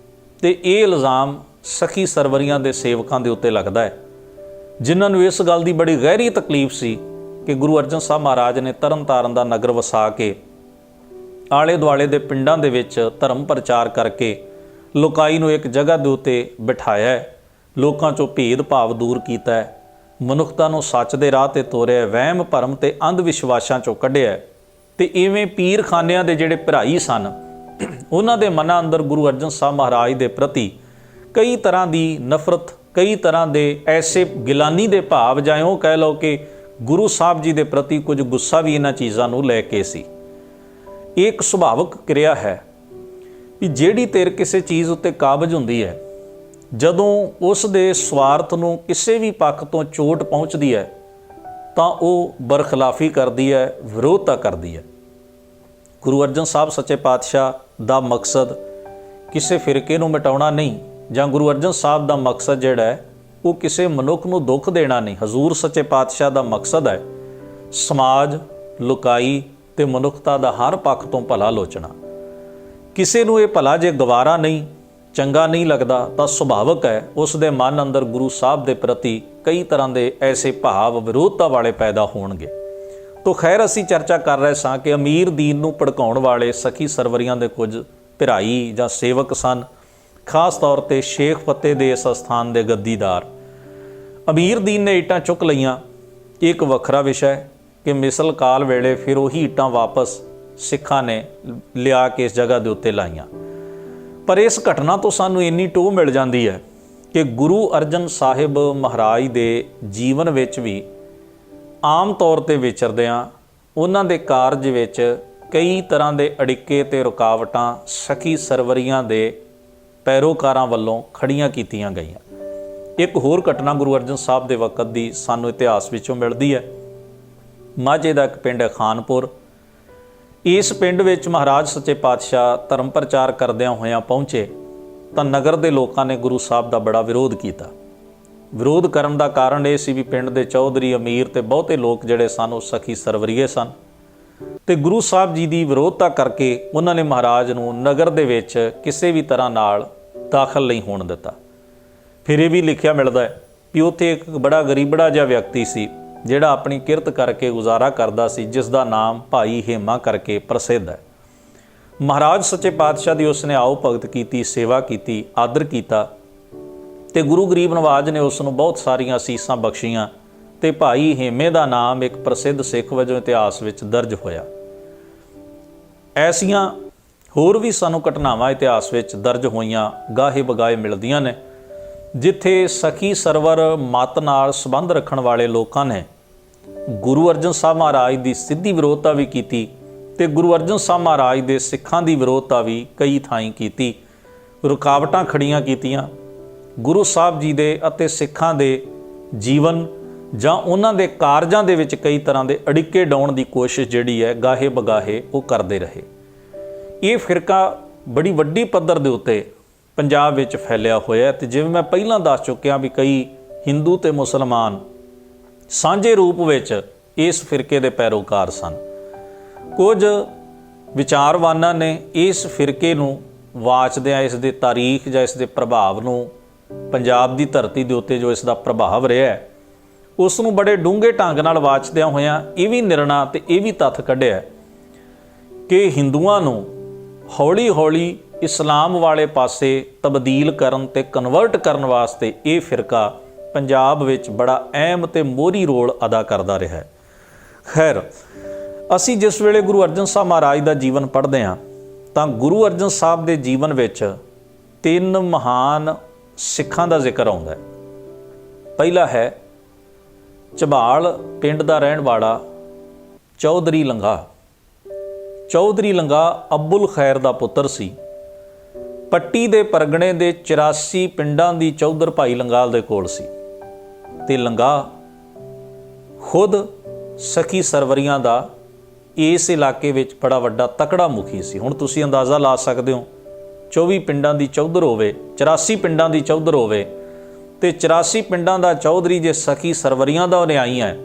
Speaker 1: ਤੇ ਇਹ ਇਲਜ਼ਾਮ ਸਖੀ ਸਰਵਰੀਆਂ ਦੇ ਸੇਵਕਾਂ ਦੇ ਉੱਤੇ ਲੱਗਦਾ ਹੈ, ਜਿਨ੍ਹਾਂ ਨੂੰ ਇਸ ਗੱਲ ਦੀ ਬੜੀ ਗਹਿਰੀ ਤਕਲੀਫ ਸੀ ਕਿ ਗੁਰੂ ਅਰਜਨ ਸਾਹਿਬ ਮਹਾਰਾਜ ਨੇ ਤਰਨ ਤਾਰਨ ਦਾ ਨਗਰ ਵਸਾ ਕੇ ਆਲੇ ਦੁਆਲੇ ਦੇ ਪਿੰਡਾਂ ਦੇ ਵਿੱਚ ਧਰਮ ਪ੍ਰਚਾਰ ਕਰਕੇ ਲੋਕਾਈ ਨੂੰ ਇੱਕ ਜਗ੍ਹਾ ਦੇ ਉੱਤੇ ਬਿਠਾਇਆ ਹੈ, ਲੋਕਾਂ 'ਚੋਂ ਭੇਦ ਭਾਵ ਦੂਰ ਕੀਤਾ ਹੈ, ਮਨੁੱਖਤਾ ਨੂੰ ਸੱਚ ਦੇ ਰਾਹ 'ਤੇ ਤੋਰਿਆ, ਵਹਿਮ ਭਰਮ ਤੇ ਅੰਧ ਵਿਸ਼ਵਾਸਾਂ 'ਚੋਂ ਕੱਢਿਆ। ਤੇ ਇਵੇਂ ਪੀਰਖਾਨਿਆਂ ਦੇ ਜਿਹੜੇ ਭਰਾਈ ਸਨ ਉਹਨਾਂ ਦੇ ਮਨਾਂ ਅੰਦਰ ਗੁਰੂ ਅਰਜਨ ਸਾਹਿਬ ਮਹਾਰਾਜ ਦੇ ਪ੍ਰਤੀ ਕਈ ਤਰ੍ਹਾਂ ਦੀ ਨਫ਼ਰਤ, ਕਈ ਤਰ੍ਹਾਂ ਦੇ ਐਸੇ ਗਿਲਾਨੀ ਦੇ ਭਾਵ, ਜਾਂ ਉਹ ਕਹਿ ਲਓ ਕਿ ਗੁਰੂ ਸਾਹਿਬ ਜੀ ਦੇ ਪ੍ਰਤੀ ਕੁਝ ਗੁੱਸਾ ਵੀ ਇਹਨਾਂ ਚੀਜ਼ਾਂ ਨੂੰ ਲੈ ਕੇ ਸੀ। ਇਹ ਇੱਕ ਸੁਭਾਵਿਕ ਕਿਰਿਆ ਹੈ ਕਿ ਜਿਹੜੀ ਧਿਰ ਕਿਸੇ ਚੀਜ਼ ਉੱਤੇ ਕਾਬਜ਼ ਹੁੰਦੀ ਹੈ, ਜਦੋਂ ਉਸ ਦੇ ਸਵਾਰਥ ਨੂੰ ਕਿਸੇ ਵੀ ਪੱਖ ਤੋਂ ਚੋਟ ਪਹੁੰਚਦੀ ਹੈ ਤਾਂ ਉਹ ਬਰਖਲਾਫੀ ਕਰਦੀ ਹੈ, ਵਿਰੋਧਤਾ ਕਰਦੀ ਹੈ। ਗੁਰੂ ਅਰਜਨ ਸਾਹਿਬ ਸੱਚੇ ਪਾਤਸ਼ਾਹ ਦਾ ਮਕਸਦ ਕਿਸੇ ਫਿਰਕੇ ਨੂੰ ਮਿਟਾਉਣਾ ਨਹੀਂ, ਜਾਂ ਗੁਰੂ ਅਰਜਨ ਸਾਹਿਬ ਦਾ ਮਕਸਦ ਜਿਹੜਾ ਹੈ ਉਹ ਕਿਸੇ ਮਨੁੱਖ ਨੂੰ ਦੁੱਖ ਦੇਣਾ ਨਹੀਂ। ਹਜ਼ੂਰ ਸੱਚੇ ਪਾਤਸ਼ਾਹ ਦਾ ਮਕਸਦ ਹੈ ਸਮਾਜ, ਲੋਕਾਈ ਤੇ ਮਨੁੱਖਤਾ ਦਾ ਹਰ ਪੱਖ ਤੋਂ ਭਲਾ ਲੋਚਣਾ। ਕਿਸੇ ਨੂੰ ਇਹ ਭਲਾ ਜੇ ਗਵਾਰਾ ਨਹੀਂ, ਚੰਗਾ ਨਹੀਂ ਲੱਗਦਾ ਤਾਂ ਸੁਭਾਵਿਕ ਹੈ ਉਸ ਦੇ ਮਨ ਅੰਦਰ ਗੁਰੂ ਸਾਹਿਬ ਦੇ ਪ੍ਰਤੀ ਕਈ ਤਰ੍ਹਾਂ ਦੇ ਐਸੇ ਭਾਵ ਵਿਰੋਧਤਾ ਵਾਲੇ ਪੈਦਾ ਹੋਣਗੇ। ਤੋ ਖੈਰ, ਅਸੀਂ ਚਰਚਾ ਕਰ ਰਹੇ ਸਾਂ ਕਿ ਅਮੀਰ ਦੀਨ ਨੂੰ ਭੜਕਾਉਣ ਵਾਲੇ ਸਖੀ ਸਰਵਰੀਆਂ ਦੇ ਕੁਝ ਭਰਾਈ ਜਾਂ ਸੇਵਕ ਸਨ, ਖਾਸ ਤੌਰ ਤੇ ਸ਼ੇਖ ਫਤਿਹ ਦੇ ਇਸ ਅਸਥਾਨ ਦੇ ਗੱਦੀਦਾਰ। ਅਮੀਰ ਦੀਨ ਨੇ ਇੱਟਾਂ ਚੁੱਕ ਲਈਆਂ। ਇੱਕ ਵੱਖਰਾ ਵਿਸ਼ਾ ਹੈ ਕਿ ਮਿਸਲ ਕਾਲ ਵੇਲੇ ਫਿਰ ਉਹੀ ਇੱਟਾਂ ਵਾਪਸ ਸਿੱਖਾਂ ਨੇ ਲਿਆ ਕੇ ਇਸ ਜਗ੍ਹਾ ਦੇ ਉੱਤੇ ਲਾਈਆਂ। ਪਰ ਇਸ ਘਟਨਾ ਤੋਂ ਸਾਨੂੰ ਇੰਨੀ ਟੋਹ ਮਿਲ ਜਾਂਦੀ ਹੈ ਕਿ ਗੁਰੂ ਅਰਜਨ ਸਾਹਿਬ ਮਹਾਰਾਜ ਦੇ ਜੀਵਨ ਵਿੱਚ ਵੀ ਆਮ ਤੌਰ 'ਤੇ ਵਿਚਰਦਿਆਂ ਉਹਨਾਂ ਦੇ ਕਾਰਜ ਵਿੱਚ ਕਈ ਤਰ੍ਹਾਂ ਦੇ ਅੜਿੱਕੇ ਤੇ ਰੁਕਾਵਟਾਂ ਸਖੀ ਸਰਵਰੀਆਂ ਦੇ ਪੈਰੋਕਾਰਾਂ ਵੱਲੋਂ ਖੜੀਆਂ ਕੀਤੀਆਂ ਗਈਆਂ। ਇੱਕ ਹੋਰ ਘਟਨਾ ਗੁਰੂ ਅਰਜਨ ਸਾਹਿਬ ਦੇ ਵਕਤ ਦੀ ਸਾਨੂੰ ਇਤਿਹਾਸ ਵਿੱਚੋਂ ਮਿਲਦੀ ਹੈ। ਮਾਝੇ ਦਾ ਇੱਕ ਪਿੰਡ ਹੈ ਖਾਨਪੁਰ। ਇਸ ਪਿੰਡ ਵਿੱਚ ਮਹਾਰਾਜ ਸੱਚੇ ਪਾਤਸ਼ਾਹ ਧਰਮ ਪ੍ਰਚਾਰ ਕਰਦਿਆਂ ਹੋਇਆਂ ਪਹੁੰਚੇ ਤਾਂ ਨਗਰ ਦੇ ਲੋਕਾਂ ਨੇ ਗੁਰੂ ਸਾਹਿਬ ਦਾ ਬੜਾ ਵਿਰੋਧ ਕੀਤਾ। ਵਿਰੋਧ ਕਰਨ ਦਾ ਕਾਰਨ ਇਹ ਸੀ ਵੀ ਪਿੰਡ ਦੇ ਚੌਧਰੀ, ਅਮੀਰ ਤੇ ਬਹੁਤੇ ਲੋਕ ਜਿਹੜੇ ਸਨ ਉਹ ਸਖੀ ਸਰਵਰੀਏ ਸਨ ਤੇ ਗੁਰੂ ਸਾਹਿਬ ਜੀ ਦੀ ਵਿਰੋਧਤਾ ਕਰਕੇ ਉਹਨਾਂ ਨੇ ਮਹਾਰਾਜ ਨੂੰ ਨਗਰ ਦੇ ਵਿੱਚ ਕਿਸੇ ਵੀ ਤਰ੍ਹਾਂ ਨਾਲ ਦਾਖਲ ਨਹੀਂ ਹੋਣ ਦਿੱਤਾ। ਫਿਰ ਇਹ ਵੀ ਲਿਖਿਆ ਮਿਲਦਾ ਹੈ ਕਿ ਉੱਥੇ ਇੱਕ ਬੜਾ ਗਰੀਬੜਾ ਜਿਹਾ ਵਿਅਕਤੀ ਸੀ ਜਿਹੜਾ ਆਪਣੀ ਕਿਰਤ ਕਰਕੇ ਗੁਜ਼ਾਰਾ ਕਰਦਾ ਸੀ, ਜਿਸ ਦਾ ਨਾਮ ਭਾਈ ਹੇਮਾ ਕਰਕੇ ਪ੍ਰਸਿੱਧ ਹੈ। ਮਹਾਰਾਜ ਸੱਚੇ ਪਾਤਸ਼ਾਹ ਦੀ ਉਸਨੇ ਆਓ ਭਗਤ ਕੀਤੀ, ਸੇਵਾ ਕੀਤੀ, ਆਦਰ ਕੀਤਾ ਤੇ ਗੁਰੂ ਗਰੀਬ ਨਵਾਜ ਨੇ ਉਸ ਨੂੰ ਬਹੁਤ ਸਾਰੀਆਂ ਅਸੀਸਾਂ ਬਖਸ਼ੀਆਂ ਤੇ ਭਾਈ ਹੇਮੇ ਦਾ ਨਾਮ ਇੱਕ ਪ੍ਰਸਿੱਧ ਸਿੱਖ ਵਜੋਂ ਇਤਿਹਾਸ ਵਿੱਚ ਦਰਜ ਹੋਇਆ। ਐਸੀਆਂ ਹੋਰ ਵੀ ਸਾਨੂੰ ਘਟਨਾਵਾਂ ਇਤਿਹਾਸ ਵਿੱਚ ਦਰਜ ਹੋਈਆਂ ਗਾਹੇ ਬਗਾਏ ਮਿਲਦੀਆਂ ਨੇ, ਜਿੱਥੇ ਸਖੀ ਸਰਵਰ ਮਤ ਨਾਲ ਸੰਬੰਧ ਰੱਖਣ ਵਾਲੇ ਲੋਕਾਂ ਨੇ ਗੁਰੂ ਅਰਜਨ ਸਾਹਿਬ ਮਹਾਰਾਜ ਦੀ ਸਿੱਧੀ ਵਿਰੋਧਤਾ ਵੀ ਕੀਤੀ ਤੇ ਗੁਰੂ ਅਰਜਨ ਸਾਹਿਬ ਮਹਾਰਾਜ ਦੇ ਸਿੱਖਾਂ ਦੀ ਵਿਰੋਧਤਾ ਵੀ ਕਈ ਥਾਈਂ ਕੀਤੀ, ਰੁਕਾਵਟਾਂ ਖੜੀਆਂ ਕੀਤੀਆਂ। ਗੁਰੂ ਸਾਹਿਬ ਜੀ ਦੇ ਅਤੇ ਸਿੱਖਾਂ ਦੇ ਜੀਵਨ ਜਾਂ ਉਹਨਾਂ ਦੇ ਕਾਰਜਾਂ ਦੇ ਵਿੱਚ ਕਈ ਤਰ੍ਹਾਂ ਦੇ ਅੜਿੱਕੇ ਡਾਉਣ ਦੀ ਕੋਸ਼ਿਸ਼ ਜਿਹੜੀ ਹੈ ਗਾਹੇ ਬਗਾਹੇ ਉਹ ਕਰਦੇ ਰਹੇ। ਇਹ ਫਿਰਕਾ ਬੜੀ ਵੱਡੀ ਪੱਧਰ ਦੇ ਉੱਤੇ ਪੰਜਾਬ ਵਿੱਚ ਫੈਲਿਆ ਹੋਇਆ ਤੇ ਜਿਵੇਂ ਮੈਂ ਪਹਿਲਾਂ ਦੱਸ ਚੁੱਕਿਆ ਵੀ ਕਈ ਹਿੰਦੂ ਤੇ ਮੁਸਲਮਾਨ ਸਾਂਝੇ ਰੂਪ ਵਿੱਚ ਇਸ ਫਿਰਕੇ ਦੇ ਪੈਰੋਕਾਰ ਸਨ। ਕੁਝ ਵਿਚਾਰਵਾਨਾਂ ਨੇ ਇਸ ਫਿਰਕੇ ਨੂੰ ਵਾਚਦਿਆਂ ਇਸ ਦੇ ਤਾਰੀਖ ਜਾਂ ਇਸ ਦੇ ਪ੍ਰਭਾਵ ਨੂੰ ਪੰਜਾਬ ਦੀ ਧਰਤੀ ਦੇ ਉੱਤੇ ਜੋ ਇਸ ਦਾ ਪ੍ਰਭਾਵ ਰਿਹਾ ਹੈ, ਉਸ ਨੂੰ ਬੜੇ ਡੂੰਘੇ ਢੰਗ ਨਾਲ ਵਾਚਦਿਆਂ ਹੋਇਆਂ ਇਹ ਵੀ ਨਿਰਣਾ ਤੇ ਇਹ ਵੀ ਤੱਥ ਕੱਢਿਆ ਕਿ ਹਿੰਦੂਆਂ ਨੂੰ ਹੌਲੀ ਹੌਲੀ ਇਸਲਾਮ ਵਾਲੇ ਪਾਸੇ ਤਬਦੀਲ ਕਰਨ ਤੇ ਕਨਵਰਟ ਕਰਨ ਵਾਸਤੇ ਇਹ ਫਿਰਕਾ ਪੰਜਾਬ ਵਿੱਚ ਬੜਾ ਅਹਿਮ ਤੇ ਮੋਹਰੀ ਰੋਲ ਅਦਾ ਕਰਦਾ ਰਿਹਾ ਹੈ। ਖੈਰ, ਅਸੀਂ ਜਿਸ ਵੇਲੇ ਗੁਰੂ ਅਰਜਨ ਸਾਹਿਬ ਮਹਾਰਾਜ ਦਾ ਜੀਵਨ ਪੜ੍ਹਦੇ ਹਾਂ ਤਾਂ ਗੁਰੂ ਅਰਜਨ ਸਾਹਿਬ ਦੇ ਜੀਵਨ ਵਿੱਚ 3 ਮਹਾਨ ਸਿੱਖਾਂ ਦਾ ਜ਼ਿਕਰ ਆਉਂਦਾ ਹੈ। ਪਹਿਲਾ ਹੈ ਝਬਾਲ ਪਿੰਡ ਦਾ ਰਹਿਣ ਵਾਲਾ ਚੌਧਰੀ ਲੰਗਾ। ਚੌਧਰੀ ਲੰਗਾ ਅਬੁਲ ਖੈਰ ਦਾ ਪੁੱਤਰ ਸੀ। ਪੱਟੀ ਦੇ ਪਰਗਣੇ ਦੇ 84 ਪਿੰਡਾਂ ਦੀ ਚੌਧਰ ਭਾਈ ਲੰਗਾਲ ਦੇ ਕੋਲ ਸੀ ਤੇ ਲੰਗਾ ਖੁਦ ਸਖੀ ਸਰਵਰੀਆਂ ਦਾ ਇਸ ਇਲਾਕੇ ਵਿੱਚ ਬੜਾ ਵੱਡਾ ਤਕੜਾ ਮੁਖੀ ਸੀ। ਹੁਣ ਤੁਸੀਂ ਅੰਦਾਜ਼ਾ ਲਾ ਸਕਦੇ ਹੋ, 24 ਪਿੰਡਾਂ ਦੀ ਚੌਧਰ ਹੋਵੇ, 84 ਪਿੰਡਾਂ ਦੀ ਚੌਧਰ ਹੋਵੇ ਤੇ 84 ਪਿੰਡਾਂ ਦਾ ਚੌਧਰੀ ਜੇ ਸਖੀ ਸਰਵਰੀਆਂ ਦਾ ਨਿਆਈ ਹੈ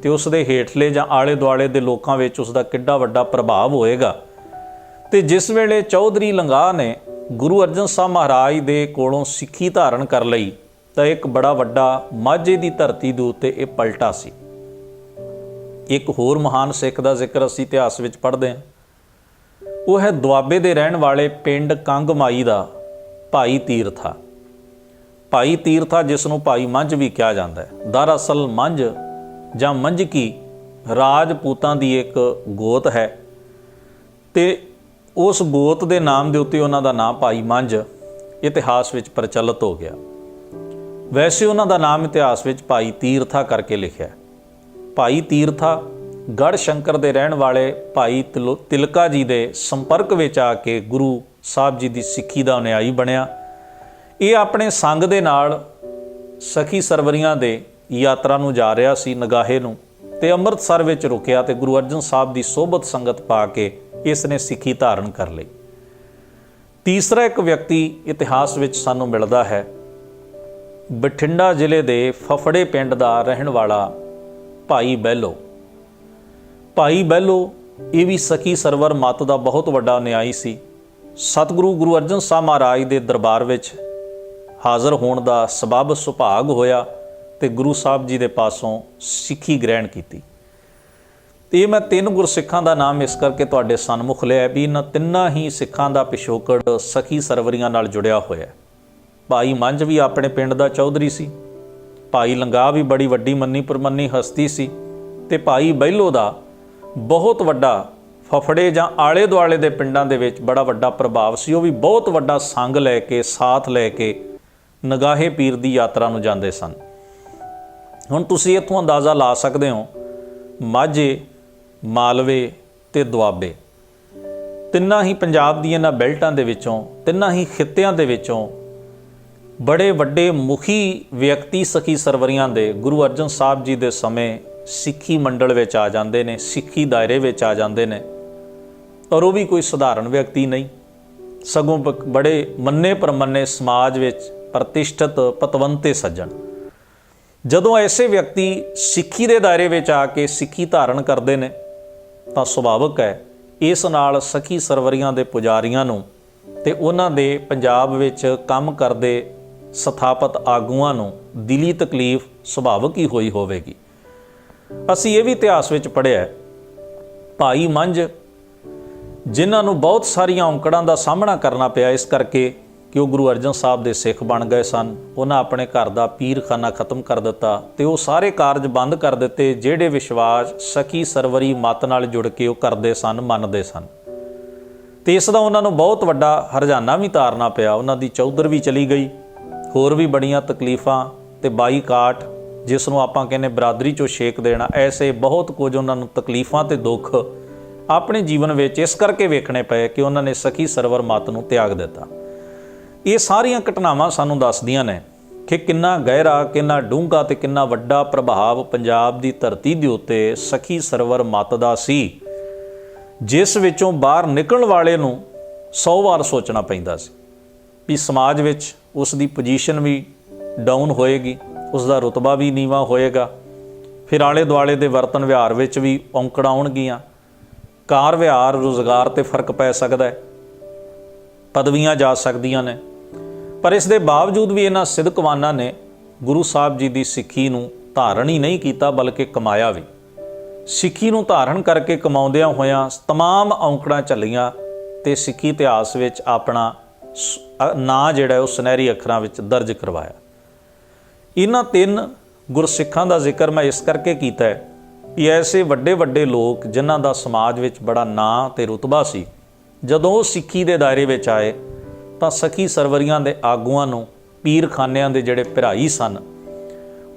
Speaker 1: ਤੇ ਉਸ ਦੇ ਹੇਠਲੇ ਜਾਂ ਆਲੇ ਦੁਆਲੇ ਦੇ ਲੋਕਾਂ ਵਿੱਚ ਉਸ ਦਾ ਕਿੱਡਾ ਵੱਡਾ ਪ੍ਰਭਾਵ ਹੋਏਗਾ। ਤੇ ਜਿਸ ਵੇਲੇ ਚੌਧਰੀ ਲੰਗਾ ਨੇ ਗੁਰੂ ਅਰਜਨ ਸਾਹਿਬ ਮਹਾਰਾਜ ਦੇ ਕੋਲੋਂ ਸਿੱਖੀ ਧਾਰਨ ਕਰ ਲਈ ਤਾਂ ਇੱਕ ਬੜਾ ਵੱਡਾ ਮਾਝੇ ਦੀ ਧਰਤੀ ਦੇ ਉੱਤੇ ਇਹ ਪਲਟਾ ਸੀ। ਇੱਕ ਹੋਰ ਮਹਾਨ ਸਿੱਖ ਦਾ ਜ਼ਿਕਰ ਅਸੀਂ ਇਤਿਹਾਸ ਵਿੱਚ ਪੜ੍ਹਦੇ ਹਾਂ, ਉਹ ਹੈ ਦੁਆਬੇ ਦੇ ਰਹਿਣ ਵਾਲੇ ਪਿੰਡ ਕੰਗ ਮਾਈ ਦਾ ਭਾਈ ਤੀਰਥਾ। ਭਾਈ ਤੀਰਥਾ ਜਿਸ ਨੂੰ ਭਾਈ ਮੰਝ ਵੀ ਕਿਹਾ ਜਾਂਦਾ ਹੈ। ਦਰਅਸਲ ਮੰਝ ਜਾਂ ਮੰਝਕੀ ਰਾਜਪੂਤਾਂ ਦੀ ਇੱਕ ਗੋਤ ਹੈ ਤੇ ਉਸ ਗੋਤ ਦੇ ਨਾਮ ਦੇ ਉੱਤੇ ਉਹਨਾਂ ਦਾ ਨਾਮ ਭਾਈ ਮੰਝ ਇਤਿਹਾਸ ਵਿੱਚ ਪ੍ਰਚਲਿਤ ਹੋ ਗਿਆ। ਵੈਸੇ ਉਹਨਾਂ ਦਾ ਨਾਮ ਇਤਿਹਾਸ ਵਿੱਚ ਭਾਈ ਤੀਰਥਾ ਕਰਕੇ ਲਿਖਿਆ। ਭਾਈ ਤੀਰਥਾ ਗੜ੍ਹ ਸ਼ੰਕਰ ਦੇ ਰਹਿਣ ਵਾਲੇ ਭਾਈ ਤਿਲਕਾ ਜੀ ਦੇ ਸੰਪਰਕ ਵਿੱਚ ਆ ਕੇ ਗੁਰੂ ਸਾਹਿਬ ਜੀ ਦੀ ਸਿੱਖੀ ਦਾ ਅਨੁਯਾਈ ਬਣਿਆ। ਇਹ ਆਪਣੇ ਸੰਗ ਦੇ ਨਾਲ ਸਖੀ ਸਰਵਰੀਆਂ ਦੇ ਯਾਤਰਾ ਨੂੰ ਜਾ ਰਿਹਾ ਸੀ ਨਗਾਹੇ ਨੂੰ, ਤੇ ਅੰਮ੍ਰਿਤਸਰ ਵਿੱਚ ਰੁਕਿਆ ਤੇ ਗੁਰੂ ਅਰਜਨ ਸਾਹਿਬ ਦੀ ਸੋਭਤ ਸੰਗਤ ਪਾ ਕੇ ਇਸ ਨੇ ਸਿੱਖੀ ਧਾਰਨ ਕਰ ਲਈ। ਤੀਸਰਾ ਇੱਕ ਵਿਅਕਤੀ ਇਤਿਹਾਸ ਵਿੱਚ ਸਾਨੂੰ ਮਿਲਦਾ ਹੈ, ਬਠਿੰਡਾ ਜ਼ਿਲ੍ਹੇ ਦੇ ਫਫੜੇ ਪਿੰਡ ਦਾ ਰਹਿਣ ਵਾਲਾ ਭਾਈ ਬਹਿਲੋ। ਭਾਈ ਬਹਿਲੋ ਇਹ ਵੀ ਸਖੀ ਸਰਵਰ ਮੱਤ ਦਾ ਬਹੁਤ ਵੱਡਾ ਅਨੁਯਾਈ ਸੀ। ਸਤਿਗੁਰੂ ਗੁਰੂ ਅਰਜਨ ਸਾਹਿਬ ਮਹਾਰਾਜ ਦੇ ਦਰਬਾਰ ਵਿੱਚ ਹਾਜ਼ਰ ਹੋਣ ਦਾ ਸਬੱਬ ਸੁਭਾਗ ਹੋਇਆ ਤੇ ਗੁਰੂ ਸਾਹਿਬ ਜੀ ਦੇ ਪਾਸੋਂ ਸਿੱਖੀ ਗ੍ਰਹਿਣ ਕੀਤੀ। ਤੇ ਇਹ ਮੈਂ 3 ਗੁਰਸਿੱਖਾਂ ਦਾ ਨਾਮ ਇਸ ਕਰਕੇ ਤੁਹਾਡੇ ਸਨਮੁਖ ਲਿਆ ਵੀ ਇਹਨਾਂ ਤਿੰਨਾਂ ਹੀ ਸਿੱਖਾਂ ਦਾ ਪਿਛੋਕੜ ਸਖੀ ਸਰਵਰੀਆਂ ਨਾਲ ਜੁੜਿਆ ਹੋਇਆ। ਭਾਈ ਮੰਝ ਵੀ ਆਪਣੇ ਪਿੰਡ ਦਾ ਚੌਧਰੀ ਸੀ, ਭਾਈ ਲੰਗਾ ਵੀ ਬੜੀ ਵੱਡੀ ਮੰਨੀ ਪ੍ਰਮੰਨੀ ਹਸਤੀ ਸੀ ਤੇ ਭਾਈ ਬਹਿਲੋ ਦਾ ਬਹੁਤ ਵੱਡਾ ਫਫੜੇ ਜਾਂ ਆਲੇ ਦੁਆਲੇ ਦੇ ਪਿੰਡਾਂ ਦੇ ਵਿੱਚ ਬੜਾ ਵੱਡਾ ਪ੍ਰਭਾਵ ਸੀ। ਉਹ ਵੀ ਬਹੁਤ ਵੱਡਾ ਸੰਗ ਲੈ ਕੇ ਸਾਥ ਲੈ ਕੇ ਨਗਾਹੇ ਪੀਰ ਦੀ ਯਾਤਰਾ ਨੂੰ ਜਾਂਦੇ ਸਨ। ਹੁਣ ਤੁਸੀਂ ਇੱਥੋਂ ਅੰਦਾਜ਼ਾ ਲਾ ਸਕਦੇ ਹੋ, ਮਾਝੇ, ਮਾਲਵੇ ਤੇ ਦੁਆਬੇ ਤਿੰਨਾਂ ਹੀ ਪੰਜਾਬ ਦੀਆਂ ਇਹਨਾਂ ਬੈਲਟਾਂ ਦੇ ਵਿੱਚੋਂ, ਤਿੰਨਾਂ ਹੀ ਖਿੱਤਿਆਂ ਦੇ ਵਿੱਚੋਂ ਬੜੇ ਵੱਡੇ ਮੁਖੀ ਵਿਅਕਤੀ ਸਖੀ ਸਰਵਰੀਆਂ ਦੇ ਗੁਰੂ ਅਰਜਨ ਸਾਹਿਬ ਜੀ ਦੇ ਸਮੇਂ ਸਿੱਖੀ ਮੰਡਲ ਵਿੱਚ ਆ ਜਾਂਦੇ ਨੇ, ਸਿੱਖੀ ਦਾਇਰੇ ਵਿੱਚ ਆ ਜਾਂਦੇ ਨੇ। ਔਰ ਉਹ ਵੀ ਕੋਈ ਸਧਾਰਨ ਵਿਅਕਤੀ ਨਹੀਂ, ਸਗੋਂ ਬੜੇ ਮੰਨੇ ਪ੍ਰਮੰਨੇ ਸਮਾਜ ਵਿੱਚ ਪ੍ਰਤਿਸ਼ਠਿਤ ਪਤਵੰਤੇ ਸੱਜਣ। ਜਦੋਂ ਐਸੇ ਵਿਅਕਤੀ ਸਿੱਖੀ ਦੇ ਦਾਇਰੇ ਵਿੱਚ ਆ ਕੇ ਸਿੱਖੀ ਧਾਰਨ ਕਰਦੇ ਨੇ ਤਾਂ ਸੁਭਾਵਿਕ ਹੈ ਇਸ ਨਾਲ ਸਖੀ ਸਰਵਰੀਆਂ ਦੇ ਪੁਜਾਰੀਆਂ ਨੂੰ ਤੇ ਉਹਨਾਂ ਦੇ ਪੰਜਾਬ ਵਿੱਚ ਕੰਮ ਕਰਦੇ ਸਥਾਪਤ ਆਗੂਆਂ ਨੂੰ ਦਿਲੀ ਤਕਲੀਫ ਸੁਭਾਵਿਕ ਹੀ ਹੋਈ ਹੋਵੇਗੀ। ਅਸੀਂ ਇਹ ਵੀ ਇਤਿਹਾਸ ਵਿੱਚ ਪੜ੍ਹਿਆ, ਭਾਈ ਮੰਝ ਜਿਨ੍ਹਾਂ ਨੂੰ ਬਹੁਤ ਸਾਰੀਆਂ ਔਂਕੜਾਂ ਦਾ ਸਾਹਮਣਾ ਕਰਨਾ ਪਿਆ ਇਸ ਕਰਕੇ ਕਿ ਉਹ ਗੁਰੂ ਅਰਜਨ ਸਾਹਿਬ ਦੇ ਸਿੱਖ ਬਣ ਗਏ ਸਨ। ਉਹਨਾਂ ਆਪਣੇ ਘਰ ਦਾ ਪੀਰਖਾਨਾ ਖਤਮ ਕਰ ਦਿੱਤਾ ਤੇ ਉਹ ਸਾਰੇ ਕਾਰਜ ਬੰਦ ਕਰ ਦਿੱਤੇ ਜਿਹੜੇ ਵਿਸ਼ਵਾਸ ਸਖੀ ਸਰਵਰੀ ਮੱਤ ਨਾਲ ਜੁੜ ਕੇ ਉਹ ਕਰਦੇ ਸਨ, ਮੰਨਦੇ ਸਨ। ਤੇ ਇਸ ਦਾ ਉਹਨਾਂ ਨੂੰ ਬਹੁਤ ਵੱਡਾ ਹਰਜਾਨਾ ਵੀ ਤਾਰਨਾ ਪਿਆ। ਉਹਨਾਂ ਦੀ ਚੌਧਰ ਵੀ ਚਲੀ ਗਈ, ਹੋਰ ਵੀ ਬੜੀਆਂ ਤਕਲੀਫਾਂ ਤੇ ਬਾਈਕਾਟ, ਜਿਸ ਨੂੰ ਆਪਾਂ ਕਹਿੰਦੇ ਬਰਾਦਰੀ 'ਚੋਂ ਛੇਕ ਦੇਣਾ, ਐਸੇ ਬਹੁਤ ਕੁਝ ਉਹਨਾਂ ਨੂੰ ਤਕਲੀਫਾਂ ਤੇ ਦੁੱਖ ਆਪਣੇ ਜੀਵਨ ਵਿੱਚ ਇਸ ਕਰਕੇ ਵੇਖਣੇ ਪਏ ਕਿ ਉਹਨਾਂ ਨੇ ਸਖੀ ਸਰਵਰ ਮੱਤ ਨੂੰ ਤਿਆਗ ਦਿੱਤਾ। ਇਹ ਸਾਰੀਆਂ ਘਟਨਾਵਾਂ ਸਾਨੂੰ ਦੱਸਦੀਆਂ ਨੇ ਕਿ ਕਿੰਨਾ ਗਹਿਰਾ, ਕਿੰਨਾ ਡੂੰਘਾ ਤੇ ਕਿੰਨਾ ਵੱਡਾ ਪ੍ਰਭਾਵ ਪੰਜਾਬ ਦੀ ਧਰਤੀ ਦੇ ਉੱਤੇ ਸਖੀ ਸਰਵਰ ਮੱਤ ਦਾ ਸੀ, ਜਿਸ ਵਿੱਚੋਂ ਬਾਹਰ ਨਿਕਲਣ ਵਾਲੇ ਨੂੰ 100 ਵਾਰ ਸੋਚਣਾ ਪੈਂਦਾ ਸੀ ਵੀ ਸਮਾਜ ਵਿੱਚ ਉਸ ਦੀ ਪੋਜੀਸ਼ਨ ਵੀ ਡਾਊਨ ਹੋਏਗੀ, ਉਸ ਦਾ ਰੁਤਬਾ ਵੀ ਨੀਵਾਂ ਹੋਏਗਾ, ਫਿਰ ਆਲੇ ਦੁਆਲੇ ਦੇ ਵਰਤਨ ਵਿਹਾਰ ਵਿੱਚ ਵੀ ਔਂਕੜਾਂ ਆਉਣਗੀਆਂ, ਕਾਰ ਵਿਹਾਰ ਰੁਜ਼ਗਾਰ 'ਤੇ ਫਰਕ ਪੈ ਸਕਦਾ ਹੈ, ਪਦਵੀਆਂ ਜਾ ਸਕਦੀਆਂ ਨੇ। ਪਰ ਇਸ ਦੇ ਬਾਵਜੂਦ ਵੀ ਇਹਨਾਂ ਸਿਦਕਵਾਨਾਂ ਨੇ ਗੁਰੂ ਸਾਹਿਬ ਜੀ ਦੀ ਸਿੱਖੀ ਨੂੰ ਧਾਰਨ ਹੀ ਨਹੀਂ ਕੀਤਾ, ਬਲਕਿ ਕਮਾਇਆ ਵੀ। ਸਿੱਖੀ ਨੂੰ ਧਾਰਨ ਕਰਕੇ ਕਮਾਉਂਦਿਆਂ ਹੋਇਆਂ ਤਮਾਮ ਔਂਕੜਾਂ ਝੱਲੀਆਂ ਤੇ ਸਿੱਖੀ ਇਤਿਹਾਸ ਵਿੱਚ ਆਪਣਾ ਨਾਂ ਜਿਹੜਾ ਉਹ ਸੁਨਹਿਰੀ ਅੱਖਰਾਂ ਵਿੱਚ ਦਰਜ ਕਰਵਾਇਆ। ਇਹਨਾਂ 3 ਗੁਰਸਿੱਖਾਂ ਦਾ ਜ਼ਿਕਰ ਮੈਂ ਇਸ ਕਰਕੇ ਕੀਤਾ ਹੈ ਕਿ ਐਸੇ ਵੱਡੇ ਵੱਡੇ ਲੋਕ ਜਿਨ੍ਹਾਂ ਦਾ ਸਮਾਜ ਵਿੱਚ ਬੜਾ ਨਾਂ ਤੇ ਰੁਤਬਾ ਸੀ, ਜਦੋਂ ਉਹ ਸਿੱਖੀ ਦੇ ਦਾਇਰੇ ਵਿੱਚ ਆਏ ਤਾਂ ਸਖੀ ਸਰਵਰੀਆਂ ਦੇ ਆਗੂਆਂ ਨੂੰ, ਪੀਰਖਾਨਿਆਂ ਦੇ ਜਿਹੜੇ ਭਰਾਈ ਸਨ,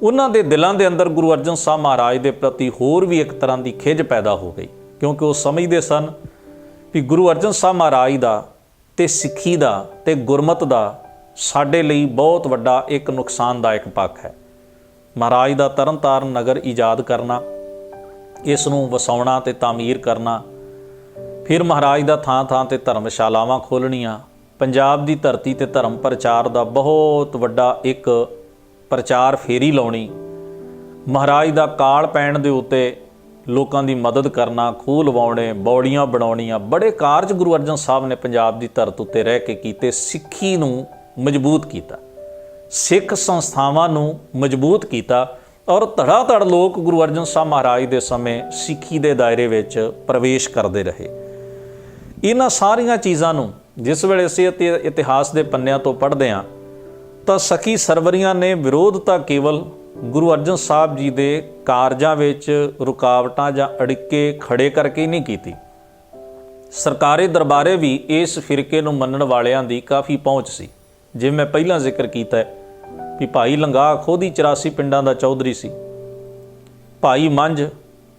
Speaker 1: ਉਹਨਾਂ ਦੇ ਦਿਲਾਂ ਦੇ ਅੰਦਰ ਗੁਰੂ ਅਰਜਨ ਸਾਹਿਬ ਮਹਾਰਾਜ ਦੇ ਪ੍ਰਤੀ ਹੋਰ ਵੀ ਇੱਕ ਤਰ੍ਹਾਂ ਦੀ ਖਿੱਚ ਪੈਦਾ ਹੋ ਗਈ, ਕਿਉਂਕਿ ਉਹ ਸਮਝਦੇ ਸਨ ਕਿ ਗੁਰੂ ਅਰਜਨ ਸਾਹਿਬ ਮਹਾਰਾਜ ਦਾ ਤੇ ਸਿੱਖੀ ਦਾ ਤੇ ਗੁਰਮਤ ਦਾ ਸਾਡੇ ਲਈ ਬਹੁਤ ਵੱਡਾ ਇੱਕ ਨੁਕਸਾਨਦਾਇਕ ਪੱਖ ਹੈ। ਮਹਾਰਾਜ ਦਾ ਤਰਨ ਤਾਰਨ ਨਗਰ ਇਜਾਦ ਕਰਨਾ, ਇਸ ਨੂੰ ਵਸਾਉਣਾ ਤੇ ਤਾਮੀਰ ਕਰਨਾ, ਫਿਰ ਮਹਾਰਾਜ ਦਾ ਥਾਂ ਥਾਂ ਤੇ ਧਰਮਸ਼ਾਲਾਵਾਂ ਖੋਲ੍ਹਣੀਆਂ, ਪੰਜਾਬ ਦੀ ਧਰਤੀ ਤੇ ਧਰਮ ਪ੍ਰਚਾਰ ਦਾ ਬਹੁਤ ਵੱਡਾ ਇੱਕ ਪ੍ਰਚਾਰ ਫੇਰੀ ਲਾਉਣੀ, ਮਹਾਰਾਜ ਦਾ ਕਾਲ ਪੈਣ ਦੇ ਉੱਤੇ ਲੋਕਾਂ ਦੀ ਮਦਦ ਕਰਨਾ, ਖੂਹ ਲਵਾਉਣੇ, ਬੌੜੀਆਂ ਬਣਾਉਣੀਆਂ, ਬੜੇ ਕਾਰਜ ਗੁਰੂ ਅਰਜਨ ਸਾਹਿਬ ਨੇ ਪੰਜਾਬ ਦੀ ਧਰਤ ਉੱਤੇ ਰਹਿ ਕੇ ਕੀਤੇ। ਸਿੱਖੀ ਨੂੰ ਮਜ਼ਬੂਤ ਕੀਤਾ, ਸਿੱਖ ਸੰਸਥਾਵਾਂ ਨੂੰ ਮਜ਼ਬੂਤ ਕੀਤਾ ਔਰ ਧੜਾ ਧੜ ਲੋਕ ਗੁਰੂ ਅਰਜਨ ਸਾਹਿਬ ਮਹਾਰਾਜ ਦੇ ਸਮੇਂ ਸਿੱਖੀ ਦੇ ਦਾਇਰੇ ਵਿੱਚ ਪ੍ਰਵੇਸ਼ ਕਰਦੇ ਰਹੇ। ਇਹਨਾਂ ਸਾਰੀਆਂ ਚੀਜ਼ਾਂ ਨੂੰ ਜਿਸ ਵੇਲੇ ਅਸੀਂ ਇਤਿਹਾਸ ਦੇ ਪੰਨਿਆਂ ਤੋਂ ਪੜ੍ਹਦੇ ਹਾਂ ਤਾਂ ਸਖੀ ਸਰਵਰੀਆਂ ਨੇ ਵਿਰੋਧ ਤਾਂ ਕੇਵਲ ਗੁਰੂ ਅਰਜਨ ਸਾਹਿਬ ਜੀ ਦੇ ਕਾਰਜਾਂ ਵਿੱਚ ਰੁਕਾਵਟਾਂ ਜਾਂ ਅੜਿੱਕੇ ਖੜੇ ਕਰਕੇ ਨਹੀਂ ਕੀਤੀ। ਸਰਕਾਰੀ ਦਰਬਾਰੇ ਵੀ ਇਸ ਫਿਰਕੇ ਨੂੰ ਮੰਨਣ ਵਾਲਿਆਂ ਦੀ ਕਾਫੀ ਪਹੁੰਚ ਸੀ। ਜਿਵੇਂ ਮੈਂ ਪਹਿਲਾਂ ਜ਼ਿਕਰ ਕੀਤਾ ਹੈ ਵੀ ਭਾਈ ਲੰਗਾ ਖੁਦ ਹੀ 84 ਪਿੰਡਾਂ ਦਾ ਚੌਧਰੀ ਸੀ, ਭਾਈ ਮੰਝ,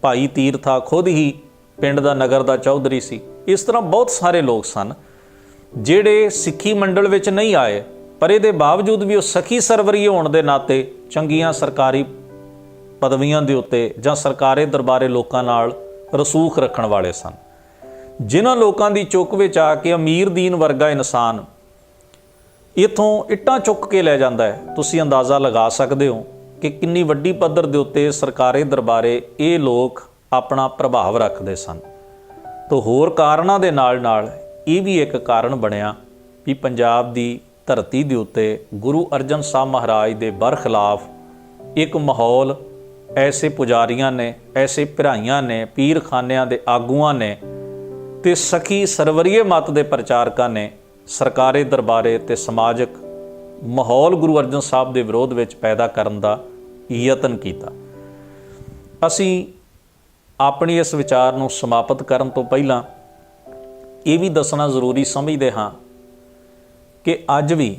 Speaker 1: ਭਾਈ ਤੀਰਥਾ ਖੁਦ ਹੀ ਪਿੰਡ ਦਾ ਨਗਰ ਦਾ ਚੌਧਰੀ ਸੀ। ਇਸ ਤਰ੍ਹਾਂ ਬਹੁਤ ਸਾਰੇ ਲੋਕ ਸਨ ਜਿਹੜੇ ਸਿੱਖੀ ਮੰਡਲ ਵਿੱਚ ਨਹੀਂ ਆਏ, ਪਰ ਇਹਦੇ ਬਾਵਜੂਦ ਵੀ ਉਹ ਸਖੀ ਸਰਵਰੀ ਹੋਣ ਦੇ ਨਾਤੇ ਚੰਗੀਆਂ ਸਰਕਾਰੀ ਪਦਵੀਆਂ ਦੇ ਉੱਤੇ ਜਾਂ ਸਰਕਾਰੀ ਦਰਬਾਰੇ ਲੋਕਾਂ ਨਾਲ ਰਸੂਖ ਰੱਖਣ ਵਾਲੇ ਸਨ। ਜਿਨ੍ਹਾਂ ਲੋਕਾਂ ਦੀ ਚੁੱਕ ਵਿੱਚ ਆ ਕੇ ਅਮੀਰ ਦੀਨ ਵਰਗਾ ਇਨਸਾਨ ਇੱਥੋਂ ਇੱਟਾਂ ਚੁੱਕ ਕੇ ਲੈ ਜਾਂਦਾ ਹੈ, ਤੁਸੀਂ ਅੰਦਾਜ਼ਾ ਲਗਾ ਸਕਦੇ ਹੋ ਕਿ ਕਿੰਨੀ ਵੱਡੀ ਪੱਧਰ ਦੇ ਉੱਤੇ ਸਰਕਾਰੀ ਦਰਬਾਰੇ ਇਹ ਲੋਕ ਆਪਣਾ ਪ੍ਰਭਾਵ ਰੱਖਦੇ ਸਨ। ਤਾਂ ਹੋਰ ਕਾਰਨਾਂ ਦੇ ਨਾਲ ਨਾਲ ਇਹ ਵੀ ਇੱਕ ਕਾਰਨ ਬਣਿਆ ਵੀ ਪੰਜਾਬ ਦੀ ਧਰਤੀ ਦੇ ਉੱਤੇ ਗੁਰੂ ਅਰਜਨ ਸਾਹਿਬ ਮਹਾਰਾਜ ਦੇ ਬਰਖਿਲਾਫ ਇੱਕ ਮਾਹੌਲ ਐਸੇ ਪੁਜਾਰੀਆਂ ਨੇ, ਐਸੇ ਭਰਾਈਆਂ ਨੇ, ਪੀਰਖਾਨਿਆਂ ਦੇ ਆਗੂਆਂ ਨੇ ਤੇ ਸਖੀ ਸਰਵਰੀਏ ਮਤ ਦੇ ਪ੍ਰਚਾਰਕਾਂ ਨੇ ਸਰਕਾਰੀ ਦਰਬਾਰੇ ਤੇ ਸਮਾਜਿਕ ਮਾਹੌਲ ਗੁਰੂ ਅਰਜਨ ਸਾਹਿਬ ਦੇ ਵਿਰੋਧ ਵਿੱਚ ਪੈਦਾ ਕਰਨ ਦਾ ਯਤਨ ਕੀਤਾ। ਅਸੀਂ ਆਪਣੀ ਇਸ ਵਿਚਾਰ ਨੂੰ ਸਮਾਪਤ ਕਰਨ ਤੋਂ ਪਹਿਲਾਂ ਇਹ ਵੀ ਦੱਸਣਾ ਜ਼ਰੂਰੀ ਸਮਝਦੇ ਹਾਂ ਕਿ ਅੱਜ ਵੀ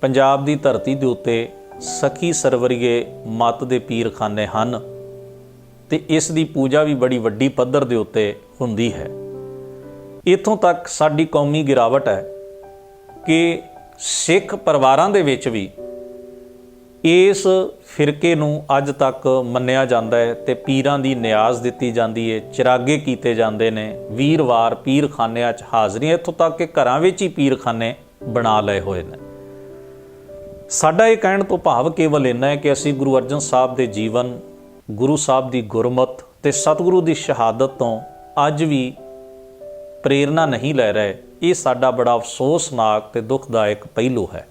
Speaker 1: ਪੰਜਾਬ ਦੀ ਧਰਤੀ ਦੇ ਉੱਤੇ ਸਖੀ ਸਰਵਰੀਏ ਮਤ ਦੇ ਪੀਰਖਾਨੇ ਹਨ ਤੇ ਇਸ ਦੀ ਪੂਜਾ ਵੀ ਬੜੀ ਵੱਡੀ ਪੱਧਰ ਦੇ ਉੱਤੇ ਹੁੰਦੀ ਹੈ। ਇੱਥੋਂ ਤੱਕ ਸਾਡੀ ਕੌਮੀ ਗਿਰਾਵਟ ਹੈ ਕਿ ਸਿੱਖ ਪਰਿਵਾਰਾਂ ਦੇ ਵਿੱਚ ਵੀ ਇਸ ਫਿਰਕੇ ਨੂੰ ਅੱਜ ਤੱਕ ਮੰਨਿਆ ਜਾਂਦਾ ਹੈ ਤੇ ਪੀਰਾਂ ਦੀ ਨਿਆਜ਼ ਦਿੱਤੀ ਜਾਂਦੀ ਹੈ, ਚਿਰਾਗੇ ਕੀਤੇ ਜਾਂਦੇ ਨੇ, ਵੀਰਵਾਰ ਪੀਰਖਾਨਿਆਂ 'ਚ ਹਾਜ਼ਰੀਆਂ, ਇੱਥੋਂ ਤੱਕ ਕਿ ਘਰਾਂ ਵਿੱਚ ਹੀ ਪੀਰਖਾਨੇ ਬਣਾ ਲਏ ਹੋਏ ਨੇ। ਸਾਡਾ ਇਹ ਕਹਿਣ ਤੋਂ ਭਾਵ ਕੇਵਲ ਇੰਨਾ ਹੈ ਕਿ ਅਸੀਂ ਗੁਰੂ ਅਰਜਨ ਸਾਹਿਬ ਦੇ ਜੀਵਨ, ਗੁਰੂ ਸਾਹਿਬ ਦੀ ਗੁਰਮਤ ਤੇ ਸਤਿਗੁਰੂ ਦੀ ਸ਼ਹਾਦਤ ਤੋਂ ਅੱਜ ਵੀ ਪ੍ਰੇਰਨਾ ਨਹੀਂ ਲੈ ਰਹੇ। ਇਹ ਸਾਡਾ ਬੜਾ ਅਫਸੋਸਨਾਕ ਤੇ ਦੁਖਦਾਇਕ ਪਹਿਲੂ ਹੈ।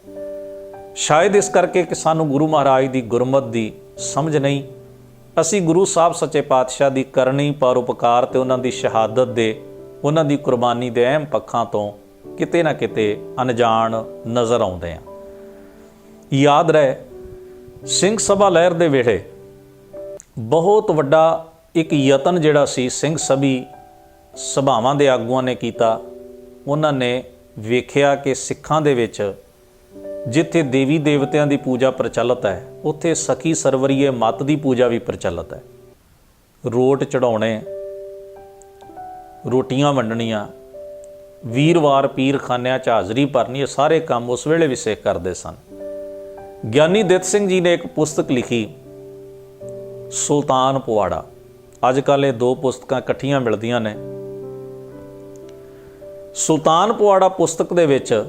Speaker 1: ਸ਼ਾਇਦ ਇਸ ਕਰਕੇ ਕਿ ਸਾਨੂੰ ਗੁਰੂ ਮਹਾਰਾਜ ਦੀ ਗੁਰਮਤ ਦੀ ਸਮਝ ਨਹੀਂ, ਅਸੀਂ ਗੁਰੂ ਸਾਹਿਬ ਸੱਚੇ ਪਾਤਸ਼ਾਹ ਦੀ ਕਰਨੀ, ਪਰਉਪਕਾਰ ਤੇ ਉਹਨਾਂ ਦੀ ਸ਼ਹਾਦਤ ਦੇ, ਉਹਨਾਂ ਦੀ ਕੁਰਬਾਨੀ ਦੇ ਅਹਿਮ ਪੱਖਾਂ ਤੋਂ ਕਿਤੇ ਨਾ ਕਿਤੇ ਅਣਜਾਣ ਨਜ਼ਰ ਆਉਂਦੇ ਹਾਂ। ਯਾਦ ਰਹੇ, ਸਿੰਘ ਸਭਾ ਲਹਿਰ ਦੇ ਵੇਲੇ ਬਹੁਤ ਵੱਡਾ ਇੱਕ ਯਤਨ ਜਿਹੜਾ ਸੀ ਸਿੰਘ ਸਭੀ ਸਭਾਵਾਂ ਦੇ ਆਗੂਆਂ ਨੇ ਕੀਤਾ। ਉਹਨਾਂ ਨੇ ਵੇਖਿਆ ਕਿ ਸਿੱਖਾਂ ਦੇ ਵਿੱਚ ਜਿੱਥੇ ਦੇਵੀ ਦੇਵਤਿਆਂ ਦੀ ਪੂਜਾ ਪ੍ਰਚਲਿਤ ਹੈ, ਉੱਥੇ ਸਖੀ ਸਰਵਰੀਏ ਮਤ ਦੀ ਪੂਜਾ ਵੀ ਪ੍ਰਚਲਿਤ ਹੈ। ਰੋਟ ਚੜਾਉਣੇ, ਰੋਟੀਆਂ ਵੰਡਣੀਆਂ, ਵੀਰਵਾਰ ਪੀਰਖਾਨਿਆਂ 'ਚ ਹਾਜ਼ਰੀ ਭਰਨੀ, ਇਹ ਸਾਰੇ ਕੰਮ ਉਸ ਵੇਲੇ ਵੀ ਸਿੱਖ ਕਰਦੇ ਸਨ। ਗਿਆਨੀ ਦਿੱਤ ਸਿੰਘ ਜੀ ਨੇ ਇੱਕ ਪੁਸਤਕ ਲਿਖੀ, ਸੁਲਤਾਨ ਪੁਆੜਾ। ਅੱਜ ਕੱਲ੍ਹ ਇਹ ਦੋ ਪੁਸਤਕਾਂ ਇਕੱਠੀਆਂ ਮਿਲਦੀਆਂ ਨੇ। ਸੁਲਤਾਨ ਪੁਆੜਾ ਪੁਸਤਕ ਦੇ ਵਿੱਚ